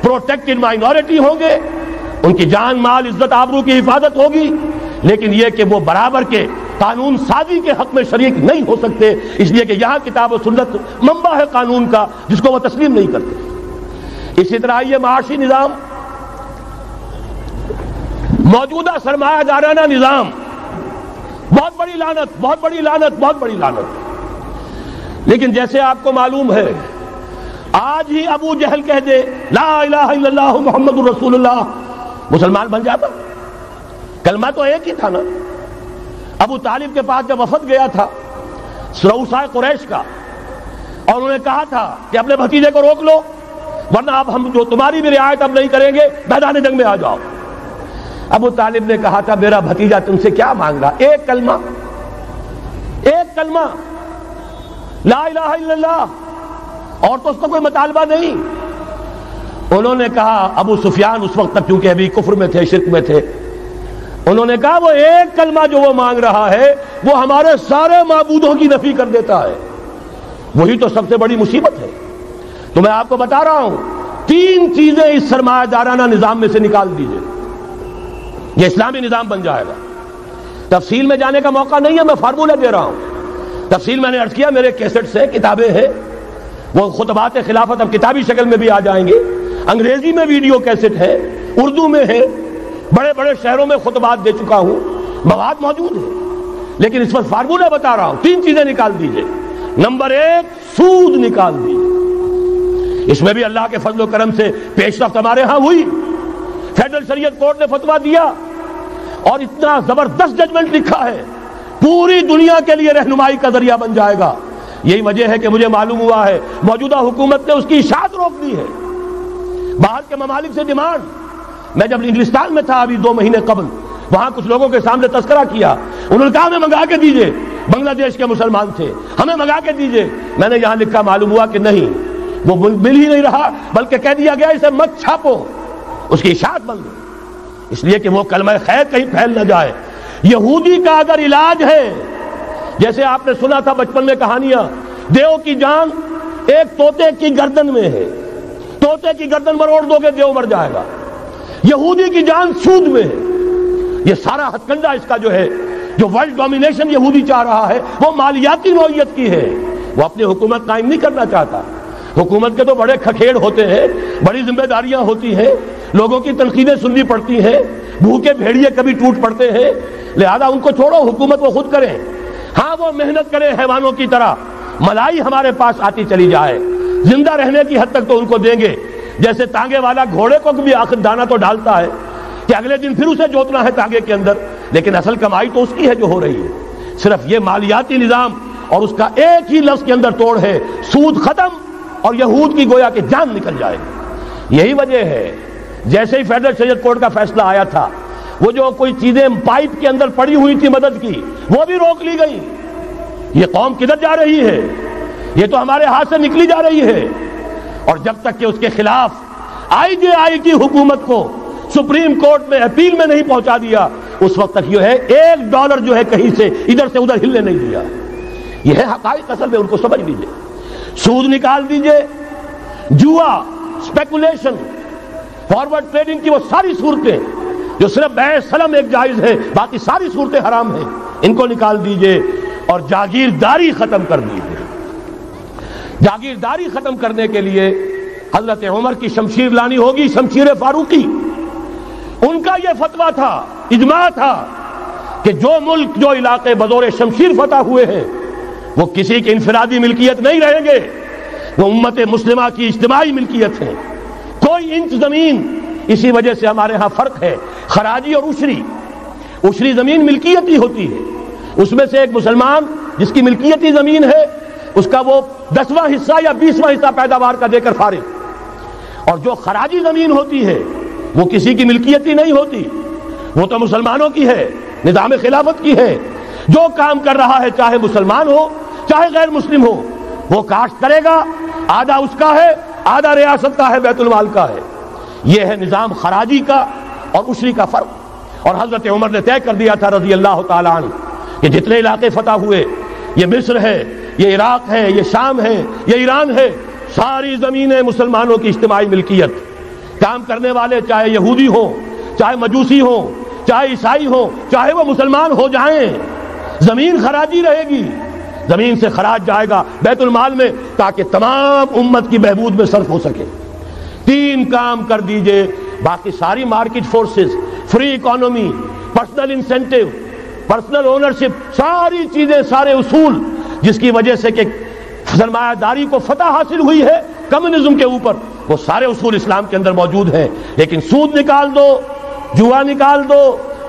پروٹیکٹڈ مائنورٹی ہوں گے، ان کی جان مال عزت آبرو کی حفاظت ہوگی، لیکن یہ کہ وہ برابر کے قانون سازی کے حق میں شریک نہیں ہو سکتے، اس لیے کہ یہاں کتاب و سنت منبع ہے قانون کا جس کو وہ تسلیم نہیں کرتے. اسی طرح یہ معاشی نظام، موجودہ سرمایہ دارانہ نظام، بہت بڑی لعنت، بہت بڑی لعنت، بہت بڑی لعنت. لیکن جیسے آپ کو معلوم ہے، آج ہی ابو جہل کہہ دے لا الہ الا اللہ محمد الرسول اللہ، مسلمان بن جاتا. کلمہ تو ایک ہی تھا نا. ابو طالب کے پاس جب وفد گیا تھا رؤسائے قریش کا، اور انہوں نے کہا تھا کہ اپنے بھتیجے کو روک لو ورنہ اب ہم جو تمہاری بھی رعایت اب نہیں کریں گے، میدان جنگ میں آ جاؤ. ابو طالب نے کہا تھا میرا بھتیجا تم سے کیا مانگ رہا؟ ایک کلمہ، ایک کلمہ لا الہ الا اللہ، اور تو اس کا کوئی مطالبہ نہیں. انہوں نے کہا، ابو سفیان اس وقت تک کیونکہ ابھی کفر میں تھے، شرک میں تھے، انہوں نے کہا وہ ایک کلمہ جو وہ مانگ رہا ہے وہ ہمارے سارے معبودوں کی نفی کر دیتا ہے. وہی تو سب سے بڑی مصیبت ہے. تو میں آپ کو بتا رہا ہوں، تین چیزیں اس سرمایہ دارانہ نظام میں سے نکال دیجئے، یہ اسلامی نظام بن جائے گا. تفصیل میں جانے کا موقع نہیں ہے، میں فارمولہ دے رہا ہوں. تفصیل میں نے عرض کیا، میرے کیسٹس ہیں، کتابیں ہیں، وہ خطبات خلافت اب کتابی شکل میں بھی آ جائیں گے، انگریزی میں ویڈیو کیسٹ ہے، اردو میں ہے، بڑے بڑے شہروں میں خطبات دے چکا ہوں، مواد موجود ہے. لیکن اس وقت فارمولہ بتا رہا ہوں، تین چیزیں نکال دیجئے. نمبر ایک، سود نکال دیجئے. اس میں بھی اللہ کے فضل و کرم سے پیش رفت ہمارے ہاں ہوئی. فیڈرل شریعت کورٹ نے فتویٰ دیا اور اتنا زبردست ججمنٹ لکھا ہے، پوری دنیا کے لیے رہنمائی کا ذریعہ بن جائے گا. یہی وجہ ہے کہ مجھے معلوم ہوا ہے موجودہ حکومت نے اس کی اشاعت روک دی ہے. باہر کے ممالک سے ڈیمانڈ. میں جب انگلستان میں تھا ابھی 2 مہینے قبل، وہاں کچھ لوگوں کے سامنے تذکرہ کیا، انہوں نے کہا ہمیں منگا کے دیجئے، بنگلہ دیش کے مسلمان تھے، ہمیں منگا کے دیجئے. میں نے یہاں لکھا، معلوم ہوا کہ نہیں، وہ مل ہی نہیں رہا، بلکہ کہہ دیا گیا اسے مت چھاپو، اس کی اشاعت بند ہو، اس لیے کہ وہ کلمہ خیر کہیں پھیل نہ جائے. یہودی کا اگر علاج ہے، جیسے آپ نے سنا تھا بچپن میں کہانیاں، دیو کی جان ایک طوطے کی گردن میں ہے، طوطے کی گردن مروڑ دو گے دیو مر جائے گا. یہودی کی جان سود میں ہے. یہ سارا ہتھ کنڈا اس کا جو ہے، جو ورلڈ ڈومینیشن یہودی چاہ رہا ہے، وہ مالیاتی نوعیت کی ہے. وہ اپنی حکومت قائم نہیں کرنا چاہتا. حکومت کے تو بڑے کھکھیڑ ہوتے ہیں، بڑی ذمہ داریاں ہوتی ہیں، لوگوں کی تنقیدیں سننی پڑتی ہیں، بھوکے بھیڑیے کبھی ٹوٹ پڑتے ہیں. لہذا ان کو چھوڑو، حکومت وہ خود کریں. ہاں وہ محنت کریں حیوانوں کی طرح، ملائی ہمارے پاس آتی چلی جائے، زندہ رہنے کی حد تک تو ان کو دیں گے. جیسے تانگے والا گھوڑے کو بھی آخر دانہ تو ڈالتا ہے کہ اگلے دن پھر اسے جوتنا ہے تانگے کے اندر، لیکن اصل کمائی تو اس کی ہے جو ہو رہی ہے. صرف یہ مالیاتی نظام اور اس کا ایک ہی لفظ کے اندر توڑ ہے، سود ختم اور یہود کی گویا کہ جان نکل جائے گی. یہی وجہ ہے جیسے ہی فیڈرل شریعت کورٹ کا فیصلہ آیا تھا، وہ جو کوئی چیزیں پائپ کے اندر پڑی ہوئی تھی مدد کی، وہ بھی روک لی گئی. یہ قوم کدھر جا رہی ہے؟ یہ تو ہمارے ہاتھ سے نکلی جا رہی ہے. اور جب تک کہ اس کے خلاف IJI کی حکومت کو سپریم کورٹ میں اپیل میں نہیں پہنچا دیا، اس وقت تک یہ ہے $1 جو ہے کہیں سے ادھر سے ادھر ہلنے نہیں دیا. یہ ہے حقائق، اصل میں ان کو سمجھ لیجیے. سود نکال دیجئے، جوا، اسپیکولیشن، فارورڈ ٹریڈنگ کی وہ ساری صورتیں جو صرف بیع سلم ایک جائز ہے، باقی ساری صورتیں حرام ہیں، ان کو نکال دیجئے اور جاگیرداری ختم کر دیجئے۔ جاگیرداری ختم کرنے کے لیے حضرت عمر کی شمشیر لانی ہوگی، شمشیر فاروقی۔ ان کا یہ فتویٰ تھا، اجماع تھا کہ جو ملک، جو علاقے بطور شمشیر فتح ہوئے ہیں وہ کسی کی انفرادی ملکیت نہیں رہیں گے، وہ امت مسلمہ کی اجتماعی ملکیت ہے۔ کوئی انچ زمین، اسی وجہ سے ہمارے ہاں فرق ہے خراجی اور عشری۔ عشری زمین ملکیتی ہوتی ہے، اس میں سے ایک مسلمان جس کی ملکیتی زمین ہے اس کا وہ 10واں حصہ یا 20واں حصہ پیداوار کا دے کر فارغ، اور جو خراجی زمین ہوتی ہے وہ کسی کی ملکیتی نہیں ہوتی، وہ تو مسلمانوں کی ہے، نظام خلافت کی ہے۔ جو کام کر رہا ہے چاہے مسلمان ہو چاہے غیر مسلم ہو، وہ کاشت کرے گا، آدھا اس کا ہے، آدھا ریاست کا ہے، بیت المال کا ہے۔ یہ ہے نظام خراجی کا اور عشری کا فرق۔ اور حضرت عمر نے طے کر دیا تھا رضی اللہ تعالیٰ عنہ کہ جتنے علاقے فتح ہوئے، یہ مصر ہے، یہ عراق ہے، یہ شام ہے، یہ ایران ہے، ساری زمینیں مسلمانوں کی اجتماعی ملکیت۔ کام کرنے والے چاہے یہودی ہوں، چاہے مجوسی ہوں، چاہے عیسائی ہوں، چاہے وہ مسلمان ہو جائیں، زمین خراجی رہے گی، زمین سے خراج جائے گا بیت المال میں تاکہ تمام امت کی بہبود میں صرف ہو سکے۔ 3 کام کر دیجئے، باقی ساری market forces, free economy, personal incentive, personal ownership, ساری چیزیں، سارے اصول جس کی وجہ سے کہ سرمایہ داری کو فتح حاصل ہوئی ہے کمیونزم کے اوپر، وہ سارے اصول اسلام کے اندر موجود ہیں۔ لیکن سود نکال دو، جوا نکال دو،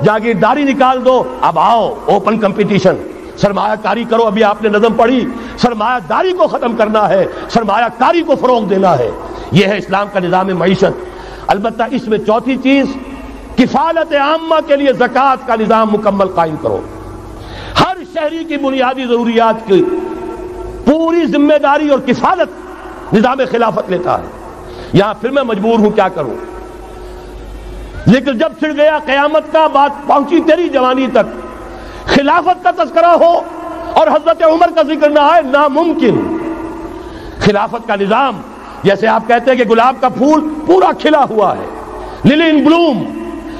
جاگیرداری نکال دو، اب آؤ اوپن کمپٹیشن، سرمایہ کاری کرو۔ ابھی آپ نے نظم پڑھی، سرمایہ داری کو ختم کرنا ہے، سرمایہ کاری کو فروغ دینا ہے۔ یہ ہے اسلام کا نظام معیشت۔ البتہ اس میں چوتھی چیز، کفالت عامہ کے لیے زکوٰۃ کا نظام مکمل قائم کرو۔ ہر شہری کی بنیادی ضروریات کی پوری ذمہ داری اور کفالت نظام خلافت لیتا ہے۔ یہاں پھر میں مجبور ہوں کیا کروں، لیکن جب چھڑ گیا قیامت کا، بات پہنچی تیری جوانی تک، خلافت کا تذکرہ ہو اور حضرت عمر کا ذکر نہ آئے، ناممکن۔ خلافت کا نظام، جیسے آپ کہتے ہیں کہ گلاب کا پھول پورا کھلا ہوا ہے، للی ان بلوم،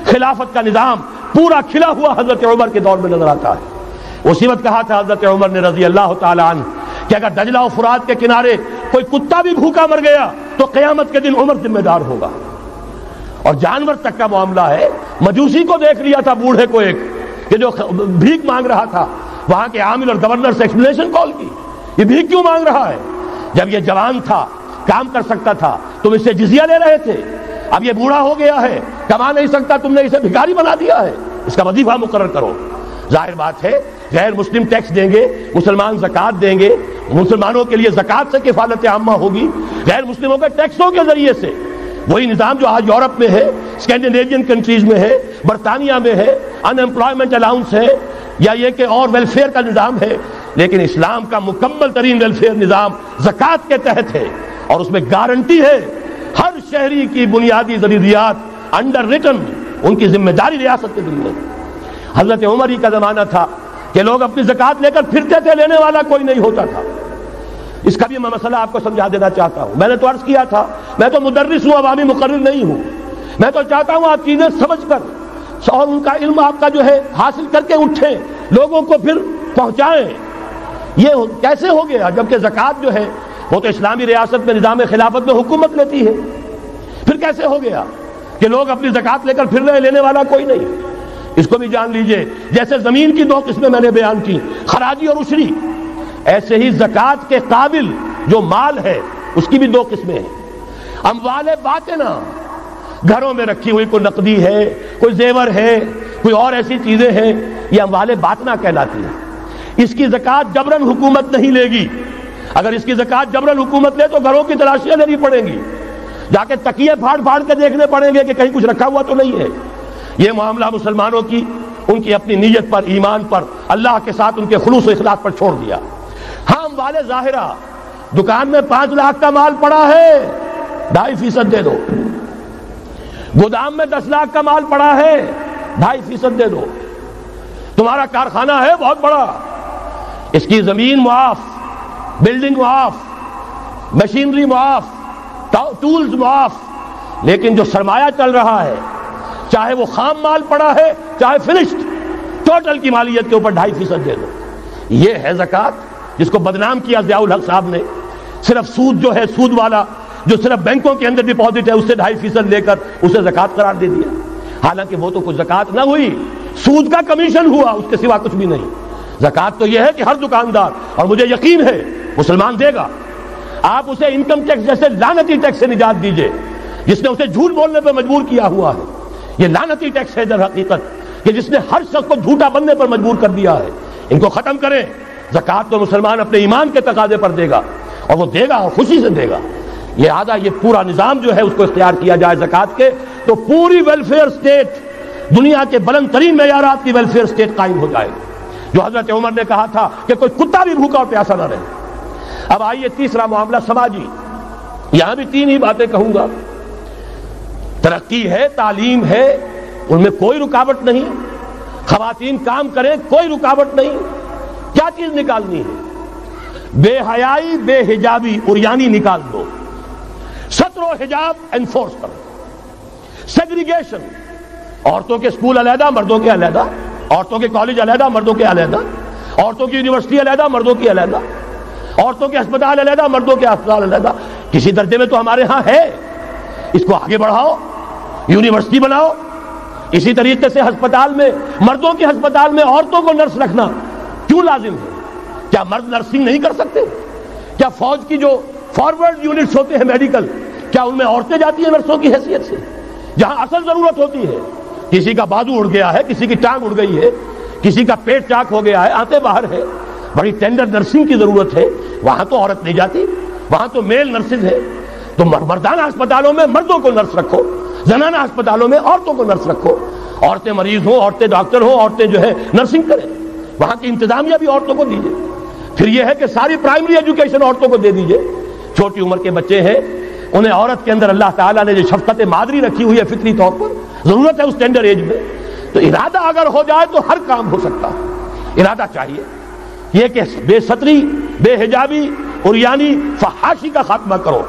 خلافت کا نظام پورا کھلا ہوا حضرت عمر کے دور میں نظر آتا ہے۔ اسی وقت کہا تھا حضرت عمر نے رضی اللہ تعالی عنہ کہ اگر دجلہ و فرات کے کنارے کوئی کتا بھی بھوکا مر گیا تو قیامت کے دن عمر ذمہ دار ہوگا۔ اور جانور تک کا معاملہ ہے، مجوسی کو دیکھ لیا تھا بوڑھے کو ایک کہ جو بھیک مانگ رہا تھا، وہاں کے عامل اور گورنر سے ایکسپلینیشن کال کی، یہ بھیک کیوں مانگ رہا ہے؟ جب یہ جوان تھا، کام کر سکتا تھا، تم اس سے جزیہ لے رہے تھے، اب یہ بوڑھا ہو گیا ہے، کما نہیں سکتا، تم نے اسے بھکاری بنا دیا ہے، اس کا وظیفہ مقرر کرو۔ ظاہر بات ہے غیر مسلم ٹیکس دیں گے، مسلمان زکوٰۃ دیں گے، مسلمانوں کے لیے زکوٰۃ سے کفالت عامہ ہوگی، غیر مسلموں کے ٹیکسوں کے ذریعے سے۔ وہی نظام جو آج یورپ میں ہے، اسکینڈینیوین کنٹریز میں ہے، برطانیہ میں ہے، ان امپلائمنٹ الاؤنس ہے، یا یہ کہ اور ویلفیئر کا نظام ہے، لیکن اسلام کا مکمل ترین ویلفیئر نظام زکوٰۃ کے تحت ہے، اور اس میں گارنٹی ہے ہر شہری کی بنیادی ضروریات انڈر ریٹن، ان کی ذمہ داری ریاست کے ذمہ۔ حضرت عمر ہی کا زمانہ تھا کہ لوگ اپنی زکوٰۃ لے کر پھرتے تھے، لینے والا کوئی نہیں ہوتا تھا۔ اس کا بھی میں مسئلہ آپ کو سمجھا دینا چاہتا ہوں۔ میں نے تو عرض کیا تھا، میں تو مدرس ہوں، عوامی مقرر نہیں ہوں، میں تو چاہتا ہوں آپ چیزیں سمجھ کر اور ان کا علم آپ کا جو ہے حاصل کر کے اٹھیں، لوگوں کو پھر پہنچائیں۔ یہ کیسے ہو گیا جبکہ زکوٰۃ جو ہے وہ تو اسلامی ریاست میں نظام خلافت میں حکومت لیتی ہے، پھر کیسے ہو گیا کہ لوگ اپنی زکوٰۃ لے کر پھر رہے، لینے والا کوئی نہیں؟ اس کو بھی جان لیجئے، جیسے زمین کی 2 قسمیں میں نے بیان کی، خراجی اور عشری، ایسے ہی زکوٰۃ کے قابل جو مال ہے اس کی بھی 2 قسمیں ہیں۔ اموال باطنہ، گھروں میں رکھی ہوئی کوئی نقدی ہے، کوئی زیور ہے، کوئی اور ایسی چیزیں ہیں، یہ اموال باطنہ کہلاتی ہیں۔ اس کی زکوٰۃ جبراً حکومت نہیں لے گی۔ اگر اس کی زکوٰۃ جبراً حکومت لے تو گھروں کی تلاشیاں لینی پڑیں گی، جا کے تکیے پھاڑ پھاڑ کے دیکھنے پڑیں گے کہ کہیں کچھ رکھا ہوا تو نہیں ہے۔ یہ معاملہ مسلمانوں کی ان کی اپنی نیت پر، ایمان پر، اللہ کے ساتھ ان کے خلوص و اخلاص پر چھوڑ دیا۔ ہاں اموال ظاہرہ، دکان میں 5 لاکھ کا مال پڑا ہے، 2.5% دے دو، گودام میں 10 لاکھ کا مال پڑا ہے، 2.5% دے دو، تمہارا کارخانہ ہے بہت بڑا، اس کی زمین معاف، بلڈنگ معاف، مشینری معاف، ٹولز معاف، لیکن جو سرمایہ چل رہا ہے چاہے وہ خام مال پڑا ہے چاہے فنشڈ، ٹوٹل کی مالیت کے اوپر 2.5% دے دو. یہ ہے زکوٰۃ جس کو بدنام کیا ضیاء الحق صاحب نے. صرف سود جو ہے، سود والا جو صرف بینکوں کے اندر ڈپازٹ ہے اس سے 2.5% لے کر اسے زکوٰۃ قرار دے دیا. حالانکہ وہ تو کچھ زکوٰۃ نہ ہوئی، سود کا کمیشن ہوا، اس کے سوا کچھ بھی نہیں. زکوٰۃ تو یہ ہے کہ ہر دکاندار، اور مجھے یقین ہے مسلمان دے گا، آپ اسے انکم ٹیکس جیسے لعنتی ٹیکس سے نجات دیجئے جس نے اسے جھوٹ بولنے پہ مجبور کیا ہوا ہے. یہ لعنتی ٹیکس ہے در حقیقت کہ جس نے ہر شخص کو جھوٹا بننے پر مجبور کر دیا ہے. ان کو ختم کریں. زکوٰۃ تو مسلمان اپنے ایمان کے تقاضے پر دے گا، اور وہ دے گا اور خوشی سے دے گا. لہذا یہ پورا نظام جو ہے اس کو اختیار کیا جائے زکوٰۃ کے، تو پوری ویلفیئر اسٹیٹ، دنیا کے بلند ترین معیارات کی ویلفیئر اسٹیٹ قائم ہو جائے گی. جو حضرت عمر نے کہا تھا کہ کوئی کتا بھی بھوکا اور پیاسا نہ رہے. اب آئیے تیسرا معاملہ سماجی. یہاں بھی 3 ہی باتیں کہوں گا. ترقی ہے، تعلیم ہے، ان میں کوئی رکاوٹ نہیں. خواتین کام کریں، کوئی رکاوٹ نہیں. کیا چیز نکالنی ہے؟ بے حیائی، بے حجابی، عریانی نکال دو. ستر و حجاب انفورس کرو. سیگریگیشن، عورتوں کے اسکول علیحدہ، مردوں کے علیحدہ، عورتوں کے کالج علیحدہ، مردوں کے علیحدہ، عورتوں کی یونیورسٹی علیحدہ، مردوں کی علیحدہ، عورتوں کے ہسپتال علیحدہ، مردوں کے ہسپتال علیحدہ. کسی درجے میں تو ہمارے ہاں ہے، اس کو آگے بڑھاؤ، یونیورسٹی بناؤ. اسی طریقے سے ہسپتال میں، مردوں کے ہسپتال میں عورتوں کو نرس رکھنا کیوں لازم ہے؟ کیا مرد نرسنگ نہیں کر سکتے؟ کیا فوج کی جو فارورڈ یونٹس ہوتے ہیں میڈیکل، کیا ان میں عورتیں جاتی ہیں نرسوں کی حیثیت سے؟ جہاں اصل ضرورت ہوتی ہے، کسی کا بازو اڑ گیا ہے، کسی کی ٹانگ اڑ گئی ہے، کسی کا پیٹ چاک ہو گیا ہے، آنتیں باہر ہے، بڑی ٹینڈر نرسنگ کی ضرورت ہے، وہاں تو عورت نہیں جاتی، وہاں تو میل نرسز ہے. تو مردانہ ہسپتالوں میں مردوں کو نرس رکھو، زنانہ ہسپتالوں میں عورتوں کو نرس رکھو. عورتیں مریض ہوں، عورتیں ڈاکٹر ہوں، عورتیں جو ہے نرسنگ کریں. وہاں کی انتظامیہ بھی عورتوں کو دیجیے. پھر یہ ہے کہ ساری پرائمری ایجوکیشن عورتوں کو دے دیجیے. چھوٹی عمر کے بچے ہیں، انہیں عورت کے اندر اللہ تعالیٰ نے جو شفقت مادری رکھی ہوئی ہے فطری طور پر، ضرورت ہے اس ٹینڈر ایج میں. تو ارادہ اگر ہو جائے تو ہر کام ہو سکتا ہے. ارادہ چاہیے. یہ کہ بے ستری، بے حجابی، عریانی، فحاشی کا خاتمہ کرو.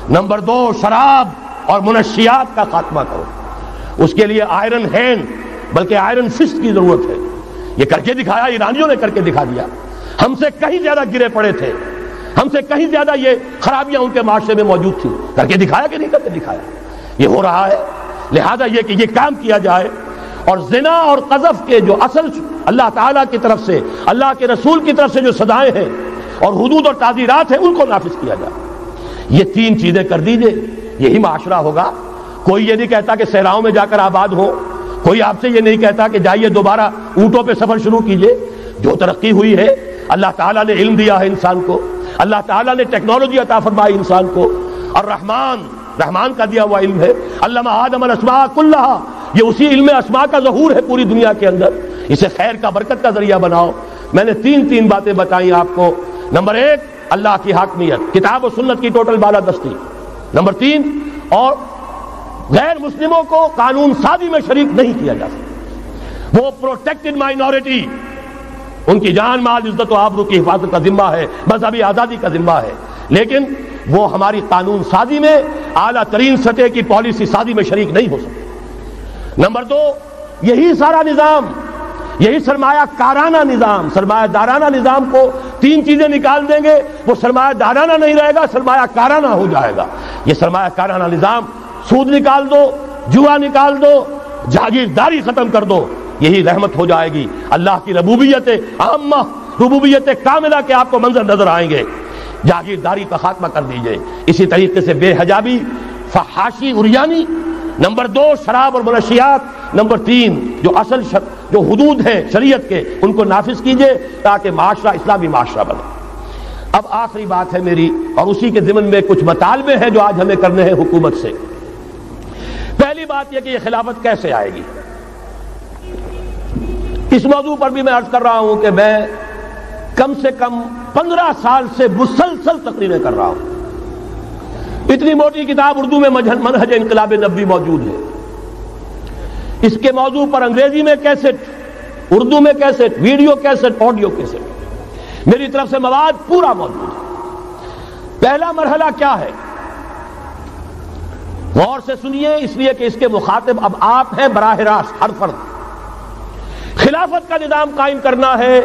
نمبر 2، شراب اور منشیات کا خاتمہ کرو. اس کے لیے آئرن ہینڈ بلکہ آئرن فسٹ کی ضرورت ہے. یہ کر کے دکھایا، ایرانیوں نے کر کے دکھا دیا. ہم سے کہیں زیادہ گرے پڑے تھے، ہم سے کہیں زیادہ یہ خرابیاں ان کے معاشرے میں موجود تھیں. کر کے دکھایا کہ نہیں کر کے دکھایا؟ یہ ہو رہا ہے. لہذا یہ کہ یہ کام کیا جائے، اور زنا اور قذف کے جو اصل اللہ تعالیٰ کی طرف سے، اللہ کے رسول کی طرف سے جو سزائیں ہیں اور حدود اور تعزیرات ہیں، ان کو نافذ کیا جائے. یہ 3 چیزیں کر دیجئے، یہی معاشرہ ہوگا. کوئی یہ نہیں کہتا کہ صحراؤں میں جا کر آباد ہو، کوئی آپ سے یہ نہیں کہتا کہ جائیے دوبارہ اونٹوں پہ سفر شروع کیجئے. جو ترقی ہوئی ہے، اللہ تعالیٰ نے علم دیا ہے انسان کو، اللہ تعالیٰ نے ٹیکنالوجی عطا فرمائی انسان کو، اور رحمان کا دیا ہوا علم ہے. علم آدم الاسماء کلھا، یہ اسی علم اسماء کا ظہور ہے پوری دنیا کے اندر. اسے خیر کا، برکت کا ذریعہ بناؤ. میں نے 3 باتیں بتائیں آپ کو. نمبر 1، اللہ کی حاکمیت، کتاب و سنت کی ٹوٹل بالادستی. نمبر 3، اور غیر مسلموں کو قانون سازی میں شریک نہیں کیا جا سکتا. وہ پروٹیکٹڈ مائنورٹی، ان کی جان، مال، عزت و آبرو کی حفاظت کا ذمہ ہے، مذہبی آزادی کا ذمہ ہے، لیکن وہ ہماری قانون سازی میں، اعلیٰ ترین سطح کی پالیسی سازی میں شریک نہیں ہو سکتے. نمبر 2، یہی سارا نظام، یہی سرمایہ کارانہ نظام، سرمایہ دارانہ نظام کو 3 چیزیں نکال دیں گے، وہ سرمایہ دارانہ نہیں رہے گا، سرمایہ کارانہ ہو جائے گا. یہ سرمایہ کارانہ نظام، سود نکال دو، جوا نکال دو، جاگیرداری ختم کر دو، یہی رحمت ہو جائے گی. اللہ کی ربوبیت عامہ، ربوبیت کاملہ کے آپ کو منظر نظر آئیں گے. جاگیرداری کا خاتمہ کر دیجئے. اسی طریقے سے بے حجابی، فحاشی، عریانی. نمبر 2، شراب اور منشیات. نمبر 3، جو اصل جو حدود ہیں شریعت کے، ان کو نافذ کیجئے تاکہ معاشرہ اسلامی معاشرہ بنے. اب آخری بات ہے میری، اور اسی کے ضمن میں کچھ مطالبے ہیں جو آج ہمیں کرنے ہیں حکومت سے. پہلی بات یہ کہ یہ خلافت کیسے آئے گی. اس موضوع پر بھی میں عرض کر رہا ہوں کہ میں کم سے کم 15 سال سے مسلسل تقریریں کر رہا ہوں. اتنی موٹی کتاب اردو میں منہج انقلاب نبوی موجود ہے. اس کے موضوع پر انگریزی میں کیسٹ، اردو میں cassette, video cassette, audio cassette, میری طرف سے مواد پورا موجود ہے. پہلا مرحلہ کیا ہے؟ غور سے سنیے، اس لیے کہ اس کے مخاطب اب آپ ہیں براہ راست ہر فرد۔ خلافت کا نظام قائم کرنا ہے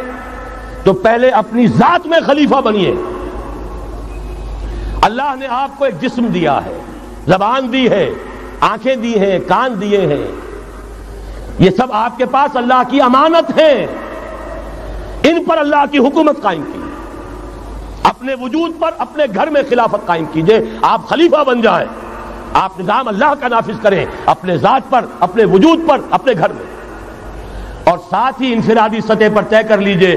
تو پہلے اپنی ذات میں خلیفہ بنیے۔ اللہ نے آپ کو ایک جسم دیا ہے، زبان دی ہے، آنکھیں دی ہیں، کان دیے ہیں، یہ سب آپ کے پاس اللہ کی امانت ہے، ان پر اللہ کی حکومت قائم کی۔ اپنے وجود پر اپنے گھر میں خلافت قائم کیجئے، آپ خلیفہ بن جائیں، آپ نظام اللہ کا نافذ کریں اپنے ذات پر، اپنے وجود پر، اپنے گھر میں، اور ساتھ ہی انفرادی سطح پر طے کر لیجئے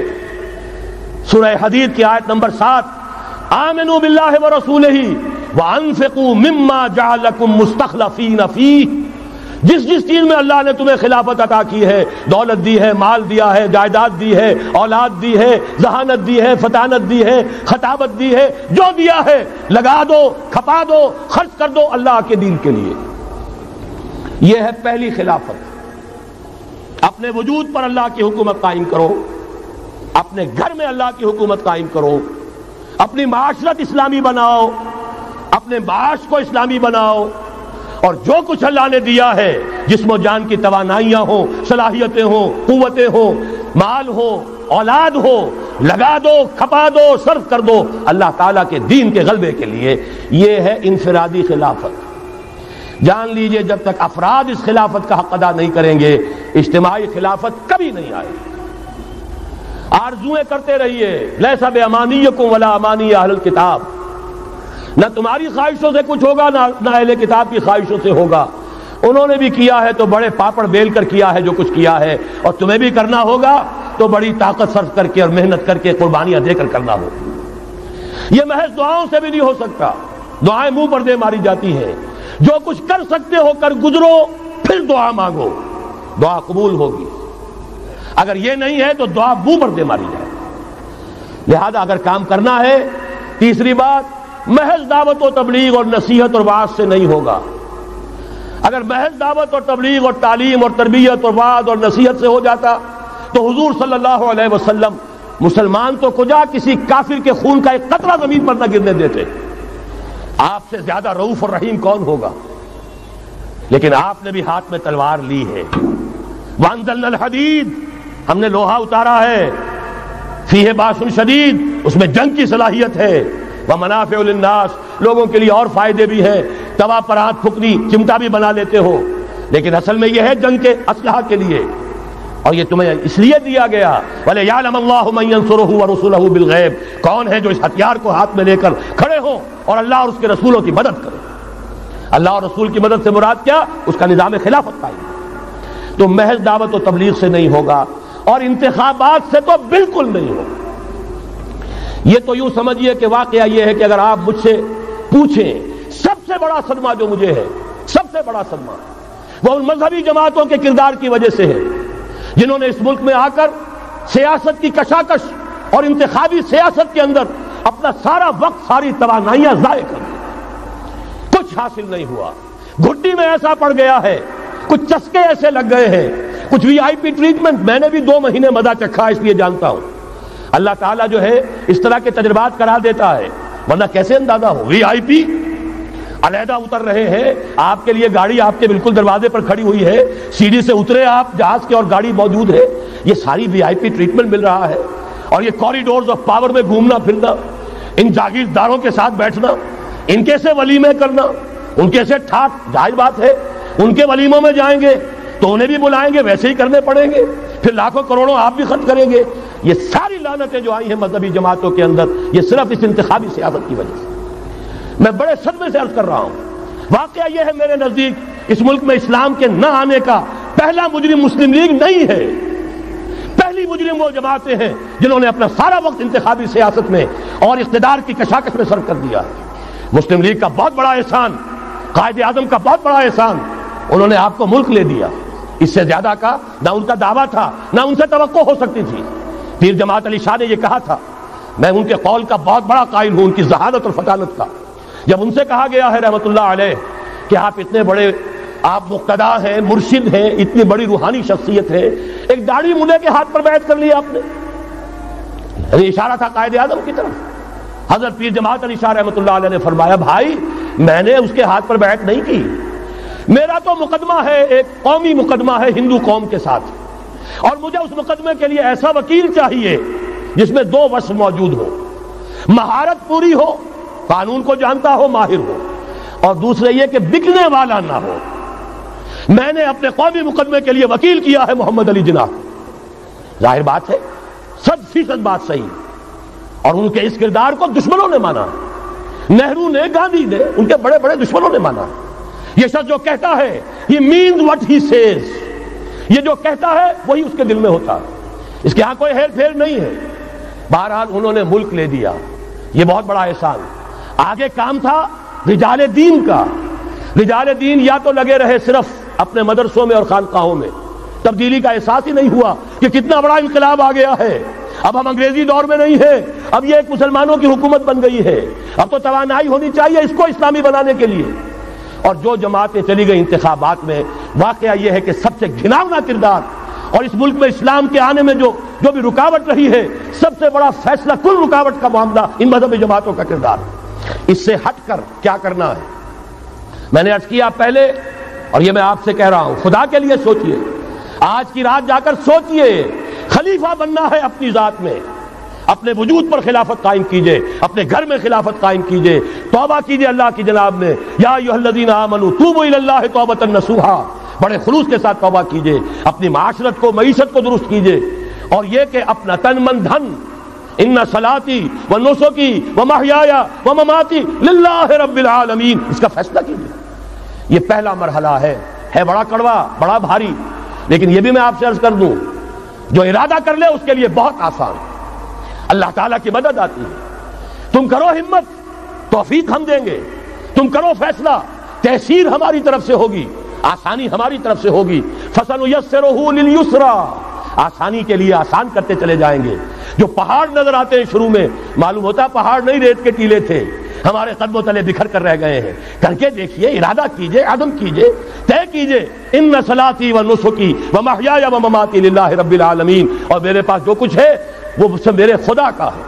سورہ حدید کی آیت نمبر 7، آمنوا باللہ ورسولہ وانفقوا مما جعلکم مستخلفین فیہ، جس چیز میں اللہ نے تمہیں خلافت عطا کی ہے، دولت دی ہے، مال دیا ہے، جائیداد دی ہے، اولاد دی ہے، ذہانت دی ہے، فطانت دی ہے، خطابت دی ہے، جو دیا ہے لگا دو، کھپا دو، خرچ کر دو اللہ کے دین کے لیے۔ یہ ہے پہلی خلافت۔ اپنے وجود پر اللہ کی حکومت قائم کرو، اپنے گھر میں اللہ کی حکومت قائم کرو، اپنی معاشرت اسلامی بناؤ، اپنے معاش کو اسلامی بناؤ، اور جو کچھ اللہ نے دیا ہے، جسم و جان کی توانائیاں ہوں، صلاحیتیں ہوں، قوتیں ہوں، مال ہو، اولاد ہو، لگا دو، کھپا دو، صرف کر دو اللہ تعالیٰ کے دین کے غلبے کے لیے۔ یہ ہے انفرادی خلافت۔ جان لیجئے جب تک افراد اس خلافت کا حق ادا نہیں کریں گے، اجتماعی خلافت کبھی نہیں آئے گی۔ آرزویں کرتے رہیے، لیس بامانیکم ولا امانی اہل الکتاب، نہ تمہاری خواہشوں سے کچھ ہوگا نہ اہل کتاب کی خواہشوں سے ہوگا۔ انہوں نے بھی کیا ہے تو بڑے پاپڑ بیل کر کیا ہے جو کچھ کیا ہے، اور تمہیں بھی کرنا ہوگا تو بڑی طاقت صرف کر کے اور محنت کر کے قربانیاں دے کر کرنا ہوگا۔ یہ محض دعاؤں سے بھی نہیں ہو سکتا، دعائیں منہ پر دے ماری جاتی ہیں۔ جو کچھ کر سکتے ہو کر گزرو، پھر دعا مانگو، دعا قبول ہوگی۔ اگر یہ نہیں ہے تو دعا منہ پر دے ماری جائے۔ لہذا اگر کام کرنا ہے، تیسری بات، محض دعوت و تبلیغ اور نصیحت اور وعظ سے نہیں ہوگا۔ اگر محض دعوت اور تبلیغ اور تعلیم اور تربیت اور وعظ اور نصیحت سے ہو جاتا تو حضور صلی اللہ علیہ وسلم مسلمان تو کجا کسی کافر کے خون کا ایک قطرہ زمین پر نہ گرنے دیتے۔ آپ سے زیادہ رؤوف اور رحیم کون ہوگا؟ لیکن آپ نے بھی ہاتھ میں تلوار لی ہے۔ وانزلنا الحدید، ہم نے لوہا اتارا ہے، فیہ باس شدید، اس میں جنگ کی صلاحیت ہے، ومنافع للناس، لوگوں کے لیے اور فائدے بھی ہیں۔ توا پر ہاتھ پھکنی چمٹا بھی بنا لیتے ہو، لیکن اصل میں یہ ہے جنگ کے اسلحہ کے لیے، اور یہ تمہیں اس لیے دیا گیا وَلِيَعْلَمَ اللَّهُ مَن يَنصُرُهُ وَرُسُلَهُ بِالْغَيْبِ، کون ہے جو اس ہتھیار کو ہاتھ میں لے کر کھڑے ہوں اور اللہ اور اس کے رسولوں کی مدد کرے۔ اللہ اور رسول کی مدد سے مراد کیا؟ اس کا نظام خلافت قائم۔ تو محض دعوت و تبلیغ سے نہیں ہوگا، اور انتخابات سے تو بالکل نہیں ہوگا۔ یہ تو یوں سمجھیے کہ واقعہ یہ ہے کہ اگر آپ مجھ سے پوچھیں، سب سے بڑا صدمہ جو مجھے ہے، سب سے بڑا صدمہ وہ ان مذہبی جماعتوں کے کردار کی وجہ سے ہے جنہوں نے اس ملک میں آ کر سیاست کی کشاکش اور انتخابی سیاست کے اندر اپنا سارا وقت، ساری توانائیاں ضائع کر دی۔ کچھ حاصل نہیں ہوا، گھٹی میں ایسا پڑ گیا ہے، کچھ چسکے ایسے لگ گئے ہیں، کچھ وی آئی پی ٹریٹمنٹ۔ میں نے بھی 2 مہینے مزہ چکھا، اس لیے جانتا ہوں اللہ تعالیٰ جو ہے اس طرح کے تجربات کرا دیتا ہے، ورنہ کیسے اندازہ ہو؟ وی آئی پی علیحدہ اتر رہے ہیں، آپ کے لیے گاڑی آپ کے بالکل دروازے پر کھڑی ہوئی ہے، سیڑھی سے اترے آپ جہاز کے اور گاڑی موجود ہے، یہ ساری وی آئی پی ٹریٹمنٹ مل رہا ہے، اور یہ کوریڈورز آف پاور میں گھومنا پھرنا، ان جاگیرداروں کے ساتھ بیٹھنا، ان کے سے ولیمے کرنا، ان کے سے ٹھاٹ، ظاہر بات ہے ان کے ولیموں میں جائیں گے تو انہیں بھی بلائیں گے، ویسے ہی کرنے پڑیں گے، پھر لاکھوں کروڑوں آپ بھی خرچ کریں گے۔ یہ ساری لعنتیں جو آئی ہیں مذہبی جماعتوں کے اندر، یہ صرف اس انتخابی سیاست کی وجہ سے۔ میں بڑے صدمے سے عرض کر رہا ہوں، واقعہ یہ ہے میرے نزدیک اس ملک میں اسلام کے نہ آنے کا پہلا مجرم مسلم لیگ نہیں ہے، پہلی مجرم وہ جماعتیں ہیں جنہوں نے اپنا سارا وقت انتخابی سیاست میں اور اقتدار کی کشاکش میں صرف کر دیا۔ مسلم لیگ کا بہت بڑا احسان، قائد اعظم کا بہت بڑا احسان، انہوں نے آپ کو ملک لے دیا۔ اس سے زیادہ کا نہ ان کا دعویٰ تھا، نہ ان سے توقع ہو سکتی تھی۔ پیر جماعت علی شاہ نے یہ کہا تھا، میں ان کے قول کا بہت بڑا قائل ہوں، ان کی ذہانت اور فطانت کا۔ جب ان سے کہا گیا ہے رحمت اللہ علیہ کہ آپ اتنے بڑے، آپ مقتدا ہیں، مرشد ہیں، اتنی بڑی روحانی شخصیت ہے، ایک داڑھی ملے کے ہاتھ پر بیعت کر لی آپ نے، یہ اشارہ تھا قائد اعظم کی طرف۔ حضرت پیر جماعت علی شاہ رحمۃ اللہ علیہ نے فرمایا بھائی میں نے اس کے ہاتھ پر بیعت نہیں کی، میرا تو مقدمہ ہے، ایک قومی مقدمہ ہے ہندو قوم کے ساتھ، اور مجھے اس مقدمے کے لیے ایسا وکیل چاہیے جس میں دو وصف موجود ہو، مہارت پوری ہو، قانون کو جانتا ہو، ماہر ہو، اور دوسرے یہ کہ بکنے والا نہ ہو۔ میں نے اپنے قومی مقدمے کے لیے وکیل کیا ہے محمد علی جناح۔ ظاہر بات ہے 100% بات صحیح، اور ان کے اس کردار کو دشمنوں نے مانا، نہرو نے، گاندھی نے، ان کے بڑے بڑے دشمنوں نے مانا۔ یہ شخص جو کہتا ہے he means what he says، یہ جو کہتا ہے وہی اس کے دل میں ہوتا، اس کے ہاں کوئی ہیر پھیر نہیں ہے۔ بہرحال انہوں نے ملک لے دیا، یہ بہت بڑا احسان۔ آگے کام تھا رجال دین کا۔ رجال دین یا تو لگے رہے صرف اپنے مدرسوں میں اور خانقاہوں میں، تبدیلی کا احساس ہی نہیں ہوا کہ کتنا بڑا انقلاب آ گیا ہے، اب ہم انگریزی دور میں نہیں ہیں، اب یہ ایک مسلمانوں کی حکومت بن گئی ہے، اب تو توانائی ہونی چاہیے اس کو اسلامی بنانے کے لیے۔ اور جو جماعتیں چلی گئی انتخابات میں، واقعہ یہ ہے کہ سب سے گھناؤنا کردار اور اس ملک میں اسلام کے آنے میں جو بھی رکاوٹ رہی ہے، سب سے بڑا فیصلہ کل رکاوٹ کا معاملہ ان مذہبی جماعتوں کا کردار۔ اس سے ہٹ کر کیا کرنا ہے، میں نے عرض کیا پہلے، اور یہ میں آپ سے کہہ رہا ہوں، خدا کے لیے سوچئے، آج کی رات جا کر سوچئے، خلیفہ بننا ہے اپنی ذات میں، اپنے وجود پر خلافت قائم کیجئے، اپنے گھر میں خلافت قائم کیجئے، توبہ کیجئے اللہ کی جناب میں، یا ایھا الذین آمنوا توبوا الی اللہ توبۃ نصوحا، بڑے خلوص کے ساتھ توبہ کیجئے، اپنی معاشرت کو، معیشت کو درست کیجئے، اور یہ کہ اپنا تن من دھن، ان صلاتی و نسکی و محیای و مماتی للہ رب العالمین، اس کا فیصلہ کیجئے۔ یہ پہلا مرحلہ ہے بڑا کڑوا، بڑا بھاری، لیکن یہ بھی میں آپ سے عرض کر دوں، جو ارادہ کر لے اس کے لیے بہت آسان، اللہ تعالیٰ کی مدد آتی ہے۔ تم کرو ہمت، توفیق ہم دیں گے، تم کرو فیصلہ، تحصیل ہماری طرف سے ہوگی، آسانی ہماری طرف سے ہوگی۔ فَسَنُيَسِّرُهُ لِلْيُسْرَىٰ، آسانی کے لیے آسان کرتے چلے جائیں گے۔ جو پہاڑ نظر آتے ہیں شروع میں، معلوم ہوتا ہے پہاڑ نہیں، ریت کے ٹیلے تھے، ہمارے قدموں تلے بکھر کر رہ گئے ہیں۔ کر کے دیکھیے، ارادہ کیجئے، عزم کیجئے، طے کیجئے، ان صلاتی و نسکی و محیای و مماتی للہ رب العالمین، اور میرے پاس جو کچھ ہے وہ میرے خدا کا ہے،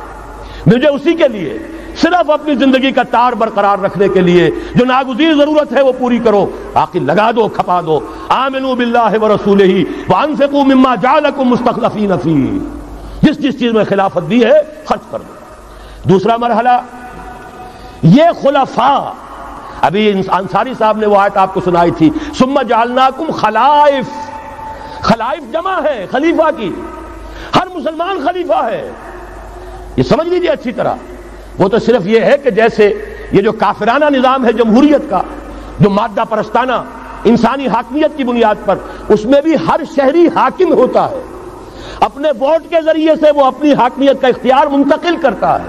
مجھے اسی کے لیے صرف اپنی زندگی کا تار برقرار رکھنے کے لیے جو ناگزیر ضرورت ہے وہ پوری کرو، باقی لگا دو، کھپا دو۔ آمنوا باللہ ورسولہ وانفقوا مما جعلکم مستخلفین فیہ، جس چیز میں خلافت دی ہے خرچ کر دو۔ دوسرا مرحلہ، یہ خلفاء، ابھی انصاری صاحب نے وہ آیت آپ کو سنائی تھی، ثم جعلناکم خلائف، خلائف جمع ہے خلیفہ کی، ہر مسلمان خلیفہ ہے، یہ سمجھ لیجیے اچھی طرح۔ وہ تو صرف یہ ہے کہ جیسے یہ جو کافرانہ نظام ہے جمہوریت کا، جو مادہ پرستانہ انسانی حاکمیت کی بنیاد پر، اس میں بھی ہر شہری حاکم ہوتا ہے، اپنے ووٹ کے ذریعے سے وہ اپنی حاکمیت کا اختیار منتقل کرتا ہے،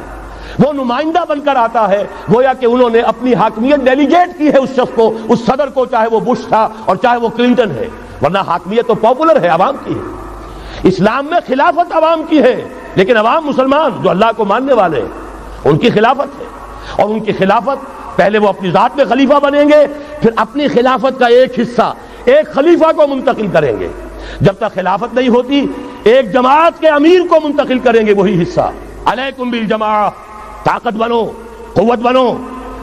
وہ نمائندہ بن کر آتا ہے، گویا کہ انہوں نے اپنی حاکمیت ڈیلیگیٹ کی ہے اس شخص کو، اس صدر کو، چاہے وہ بش تھا اور چاہے وہ کلنٹن ہے، ورنہ حاکمیت تو پاپولر ہے، عوام کی ہے۔ اسلام میں خلافت عوام کی ہے، لیکن عوام مسلمان جو اللہ کو ماننے والے ہیں ان کی خلافت ہے، اور ان کی خلافت پہلے وہ اپنی ذات میں خلیفہ بنیں گے، پھر اپنی خلافت کا ایک حصہ ایک خلیفہ کو منتقل کریں گے۔ جب تک خلافت نہیں ہوتی ایک جماعت کے امیر کو منتقل کریں گے وہی حصہ۔ علیکم بالجماعہ، طاقت بنو، قوت بنو،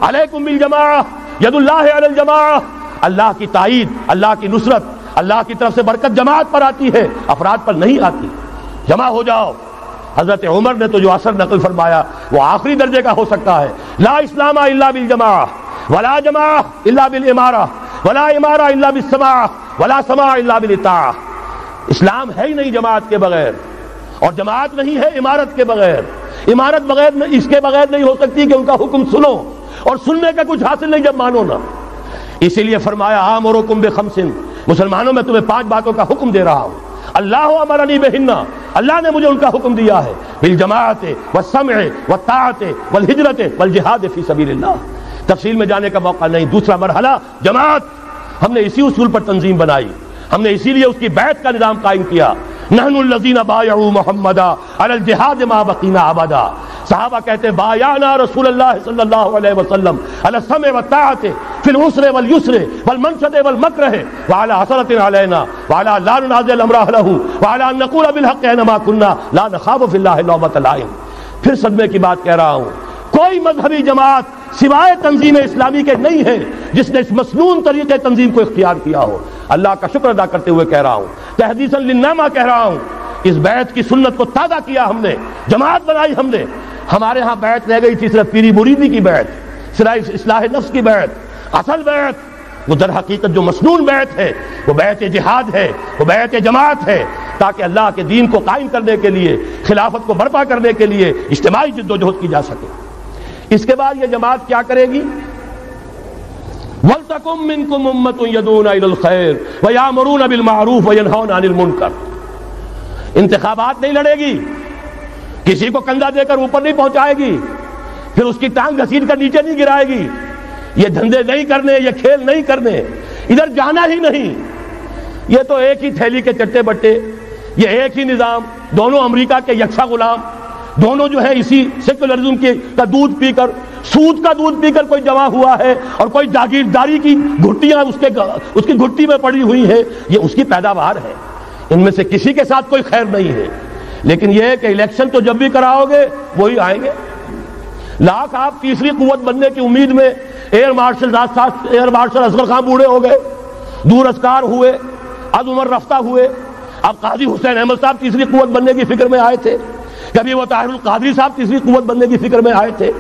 علیکم بالجماعہ، ید اللہ علی الجماعہ، اللہ کی تائید، اللہ کی نصرت، اللہ کی طرف سے برکت جماعت پر آتی ہے، افراد پر نہیں آتی۔ جمع ہو جاؤ۔ حضرت عمر نے تو جو اثر نقل فرمایا وہ آخری درجے کا ہو سکتا ہے، لا اسلام الا بالجماعہ، ولا جماعہ الا بالامارہ، ولا امارہ الا بالسماع، ولا سماع الا بالاطاعہ۔ اسلام ہے ہی نہیں جماعت کے بغیر، اور جماعت نہیں ہے امارت کے بغیر، امارت بغیر اس کے بغیر نہیں ہو سکتی کہ ان کا حکم سنو، اور سننے کا کچھ حاصل نہیں جب مانو نا۔ اسی لیے فرمایا آمرکم بخمس، مسلمانوں میں تمہیں 5 باتوں کا حکم دے رہا ہوں، اللہ امرنی بہن، اللہ نے مجھے ان کا حکم دیا ہے، بالجماعت والسمع والطاعت والہجرت والجہاد فی سبیل اللہ۔ تفصیل میں جانے کا موقع نہیں۔ دوسرا مرحلہ جماعت، ہم نے اسی اصول پر تنظیم بنائی، ہم نے اسی لیے اس کی بیعت کا نظام قائم کیا۔ نحن الذین بایعوا محمدا علی الجہاد ما بقینا ابدا، صحابہ کہتے ہیں بایعنا رسول اللہ صلی اللہ علیہ وسلم علی السمع والطاعت فی العسر والیسر والمنشط والمکرہ وعلی حسرۃ علینا وعلی لا ننازع الامر اہلہ وعلی ان نقول بالحق اینما کنا لا نخاف فی اللہ لومۃ لائم۔ پھر صدمے کی بات کہہ رہا ہوں، کوئی مذہبی جماعت سوائے تنظیم اسلامی کے نہیں ہے جس نے اس مسنون طریقے تنظیم کو اختیار کیا ہو۔ اللہ کا شکر ادا کرتے ہوئے کہہ رہا ہوں، تحدیثاً للنعمہ کہہ رہا ہوں، اس بیعت کی سنت کو تازہ کیا ہم نے، جماعت بنائی ہم نے۔ ہمارے ہاں بیعت رہ گئی تھی صرف پیری مریدی کی بیعت، صرف اصلاح نفس کی بیعت۔ اصل بیعت وہ در حقیقت جو مسنون بیعت ہے وہ بیعت جہاد ہے، وہ بیعت جماعت ہے، تاکہ اللہ کے دین کو قائم کرنے کے لیے، خلافت کو برپا کرنے کے لیے اجتماعی جد و جہد کی جا سکے۔ اس کے بعد یہ جماعت کیا کرے گی؟ وَلْتَكُن مِّنكُمْ أُمَّةٌ يَدْعُونَ إِلَى الْخَيْرِ وَيَأْمُرُونَ بِالْمَعْرُوفِ وَيَنْهَوْنَ عَنِ الْمُنكَرِ۔ انتخابات نہیں لڑے گی، کسی کو کندھا دے کر اوپر نہیں پہنچائے گی، پھر اس کی ٹانگ گھسیٹ کر نیچے نہیں گرائے گی۔ یہ دھندے نہیں کرنے، یہ کھیل نہیں کرنے، ادھر جانا ہی نہیں۔ یہ تو ایک ہی تھیلی کے چٹے بٹے، یہ ایک ہی نظام، دونوں امریکہ کے یکساں غلام، دونوں جو ہے اسی سیکولرزم کا دودھ پی کر، سود کا دودھ پی کر کوئی جمع ہوا ہے، اور کوئی جاگیرداری کی گھٹیاں اس کی گھٹی میں پڑی ہوئی ہے، یہ اس کی پیداوار ہے۔ ان میں سے کسی کے ساتھ کوئی خیر نہیں ہے، لیکن یہ ہے کہ الیکشن تو جب بھی کراؤ گے وہی آئیں گے۔ لاکھ آپ تیسری قوت بننے کی امید میں ایئر مارشل اصغر خان بوڑھے ہو گئے، دور اسکار ہوئے، از عمر رفتہ ہوئے۔ اب قاضی حسین احمد صاحب تیسری قوت بننے کی فکر میں آئے تھے، کبھی وہ طاہر القادری صاحب تیسری قوت بننے کی فکر میں آئے تھے۔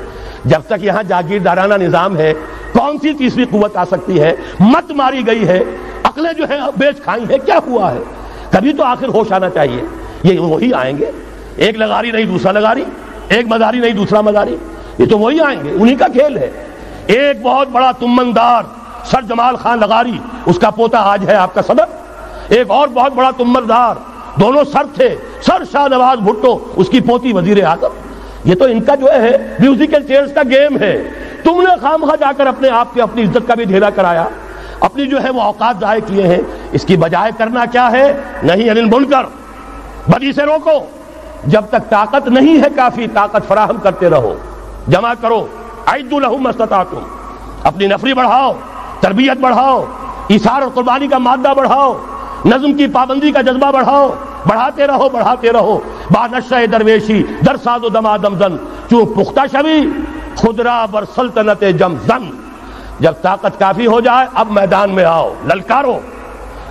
جب تک یہاں جاگیردارانہ نظام ہے، کون سی تیسری قوت آ سکتی ہے؟ مت ماری گئی ہے، عقلیں جو ہے بیچ کھائی ہیں، کیا ہوا ہے؟ کبھی تو آخر ہوش آنا چاہیے۔ یہ وہی آئیں گے، ایک لغاری نہیں دوسرا لغاری، ایک مزاری نہیں دوسرا مزاری، یہ تو وہی آئیں گے، انہی کا کھیل ہے۔ ایک بہت بڑا تمندار سر جمال خان لغاری، اس کا پوتا آج ہے آپ کا صدر۔ ایک اور بہت بڑا تمندار، دونوں سر تھے، سر شاہ نواز بھٹو، اس کی پوتی وزیر اعظم۔ یہ تو ان کا جو ہے میوزیکل چیئرز کا گیم ہے۔ تم نے خامخواہ جا کر اپنے آپ کی اپنی عزت کا بھی ڈھیلا کرایا، اپنی جو ہے وہ اوقات ضائع کیے ہیں۔ اس کی بجائے کرنا کیا ہے؟ نہیں انل منکر، بدی سے روکو۔ جب تک طاقت نہیں ہے کافی، طاقت فراہم کرتے رہو، جمع کرو۔ اعدوا لهم ما استطعتم، اپنی نفری بڑھاؤ، تربیت بڑھاؤ، ایثار اور قربانی کا مادہ بڑھاؤ، نظم کی پابندی کا جذبہ بڑھاؤ، بڑھاتے رہو بڑھاتے رہو۔ با نشہ درویشی در ساز و دما دمزن، چون پختہ شوی خدرا بر سلطنت جم زن۔ جب طاقت کافی ہو جائے اب میدان میں آؤ، للکارو،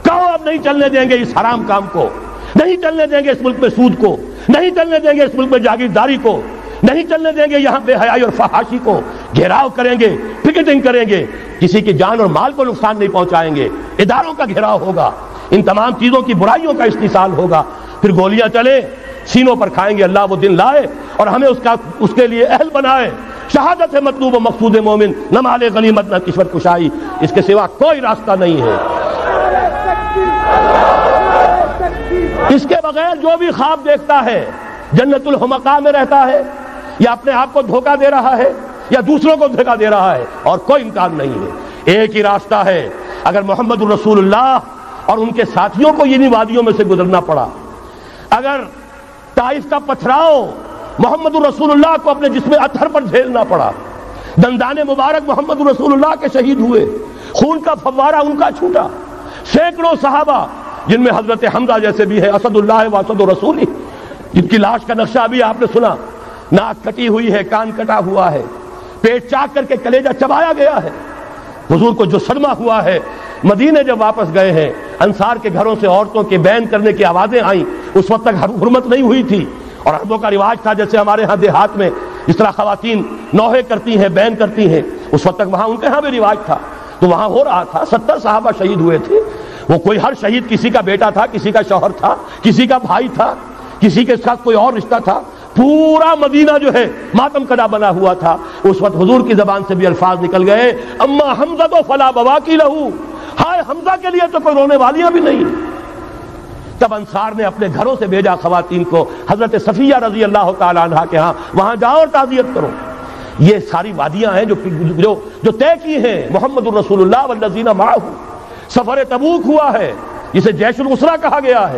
کہو اب نہیں چلنے دیں گے اس حرام کام کو، نہیں چلنے دیں گے اس ملک میں سود کو، نہیں چلنے دیں گے اس ملک میں جاگیرداری کو، نہیں چلنے دیں گے یہاں بے حیائی اور فحاشی کو۔ گھیراؤ کریں گے، پکیٹنگ کریں گے، کسی کی جان اور مال کو نقصان نہیں پہنچائیں گے، اداروں کا گھیراؤ ہوگا، ان تمام چیزوں کی برائیوں کا استحصال ہوگا، پھر گولیاں چلے سینوں پر کھائیں گے۔ اللہ وہ دن لائے اور ہمیں اس کے لیے اہل بنائے۔ شہادت ہے مطلوب و مقصود مومن، نہ مال غنیمت نہ کشور کشائی، اس کے سوا کوئی راستہ نہیں ہے۔ اس کے بغیر جو بھی خواب دیکھتا ہے جنت الحمقاء میں رہتا ہے، یا اپنے آپ کو دھوکہ دے رہا ہے، یا دوسروں کو دھوکہ دے رہا ہے، اور کوئی امکان نہیں ہے۔ ایک ہی راستہ ہے۔ اگر محمد الرسول اللہ اور ان کے ساتھیوں کو انہی وادیوں میں سے گزرنا پڑا، اگر طائف کا پتھراؤ محمد الرسول اللہ کو اپنے جسم اطہر پر جھیلنا پڑا، دندان مبارک محمد الرسول اللہ کے شہید ہوئے، خون کا فوارہ ان کا چھوٹا، سینکڑوں صحابہ جن میں حضرت حمزہ جیسے بھی ہے، اسد اللہ و اسد الرسول، جن کی لاش کا نقشہ ابھی آپ نے سنا، ناک کٹی ہوئی ہے، کان کٹا ہوا ہے، پیٹ چاک کر کے کلیجہ چبایا گیا ہے۔ حضور کو جو صدمہ ہوا ہے، مدینے جب واپس گئے ہیں، انصار کے گھروں سے عورتوں کے بین کرنے کی آوازیں آئیں، اس وقت تک حرمت نہیں ہوئی تھی، اور عربوں کا رواج تھا جیسے ہمارے ہاں دیہات میں جس طرح خواتین نوحے کرتی ہیں، بین کرتی ہیں، اس وقت تک وہاں ان کے ہاں بھی رواج تھا، تو وہاں ہو رہا تھا۔ 70 صحابہ شہید ہوئے تھے۔ وہ کوئی ہر شہید کسی کا بیٹا تھا، کسی کا شوہر تھا، کسی کا بھائی تھا، کسی کے ساتھ کوئی اور رشتہ تھا، پورا مدینہ جو ہے ماتم کدا بنا ہوا تھا۔ اس وقت حضور کی زبان سے بھی الفاظ نکل گئے، اما حمزہ تو فلا بواکی لہو، ہائے حمزہ کے لیے تو کوئی رونے والیاں بھی نہیں۔ تب انصار نے اپنے گھروں سے بھیجا خواتین کو، حضرت صفیہ رضی اللہ تعالی عنہا کے ہاں، وہاں جاؤ اور تعزیت کرو۔ یہ ساری وادیاں ہیں جو طے کی ہیں محمد الرسول اللہ والذین معہ۔ سفر تبوک ہوا ہے جسے جیش العسرہ کہا گیا ہے،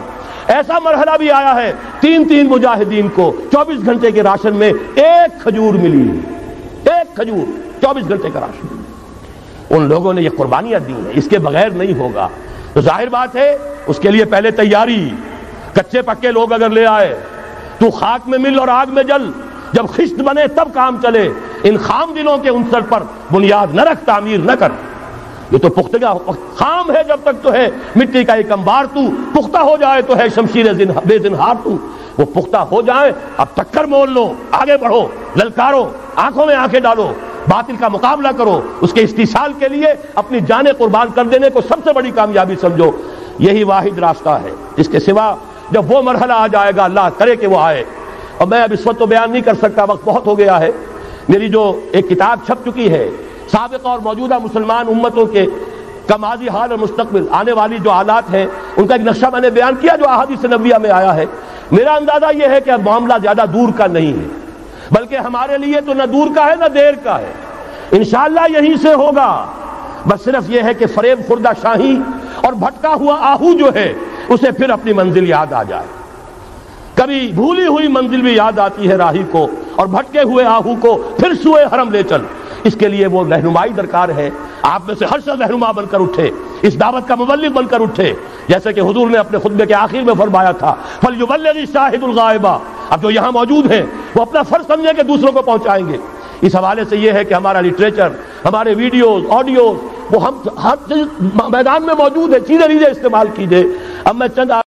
ایسا مرحلہ بھی آیا ہے 3 مجاہدین کو 24 گھنٹے کے راشن میں ایک کھجور ملی، ایک کھجور، 24 گھنٹے کا راشن۔ ان لوگوں نے یہ قربانیاں دی ہیں، اس کے بغیر نہیں ہوگا۔ تو ظاہر بات ہے اس کے لیے پہلے تیاری، کچے پکے لوگ اگر لے آئے تو خاک میں مل اور آگ میں جل، جب خشت بنے تب کام چلے۔ ان خام دلوں کے عنصر پر بنیاد نہ رکھ، تعمیر نہ کر۔ یہ تو پختگا خام ہے جب تک تو ہے مٹی کا ایک انبار، تو پختہ ہو جائے تو ہے شمشیر بے زنہار تو۔ وہ پختہ ہو جائے، اب ٹکر مول لو، آگے بڑھو، للکارو، آنکھوں میں آنکھیں ڈالو، باطل کا مقابلہ کرو، اس کے استحصال کے لیے اپنی جانیں قربان کر دینے کو سب سے بڑی کامیابی سمجھو۔ یہی واحد راستہ ہے، اس کے سوا جب وہ مرحلہ آ جائے گا، اللہ کرے کہ وہ آئے، اور میں اب اس وقت تو بیان نہیں کر سکتا، وقت بہت ہو گیا ہے۔ میری جو ایک کتاب چھپ چکی ہے سابقہ اور موجودہ مسلمان امتوں کے کا ماضی، حال اور مستقبل، آنے والی جو حالات ہیں ان کا ایک نقشہ میں نے بیان کیا جو احادیث نبویہ میں آیا ہے۔ میرا اندازہ یہ ہے کہ اب معاملہ زیادہ دور کا نہیں ہے، بلکہ ہمارے لیے تو نہ دور کا ہے نہ دیر کا ہے، انشاءاللہ یہیں سے ہوگا۔ بس صرف یہ ہے کہ فریب خوردہ شاہی اور بھٹکا ہوا آہو جو ہے اسے پھر اپنی منزل یاد آ جائے۔ کبھی بھولی ہوئی منزل بھی یاد آتی ہے راہی کو، اور بھٹکے ہوئے آہو کو پھر سوئے حرم لے چل۔ اس کے لیے وہ رہنمائی درکار ہے، آپ میں سے ہر شخص رہنما بن کر اٹھے، اس دعوت کا مبلغ بن کر اٹھے، جیسے کہ حضور نے اپنے خطبے کے آخر میں فرمایا تھا فَلْيُبَلِّغِ الشَّاهِدُ الْغَائِبَ۔ اب جو یہاں موجود ہیں وہ اپنا فرض سمجھیں کہ دوسروں کو پہنچائیں گے۔ اس حوالے سے یہ ہے کہ ہمارا لٹریچر، ہمارے ویڈیوز، آڈیوز، وہ ہم ہر میدان میں موجود ہے، چیزیں استعمال کیجئے۔ اب میں چند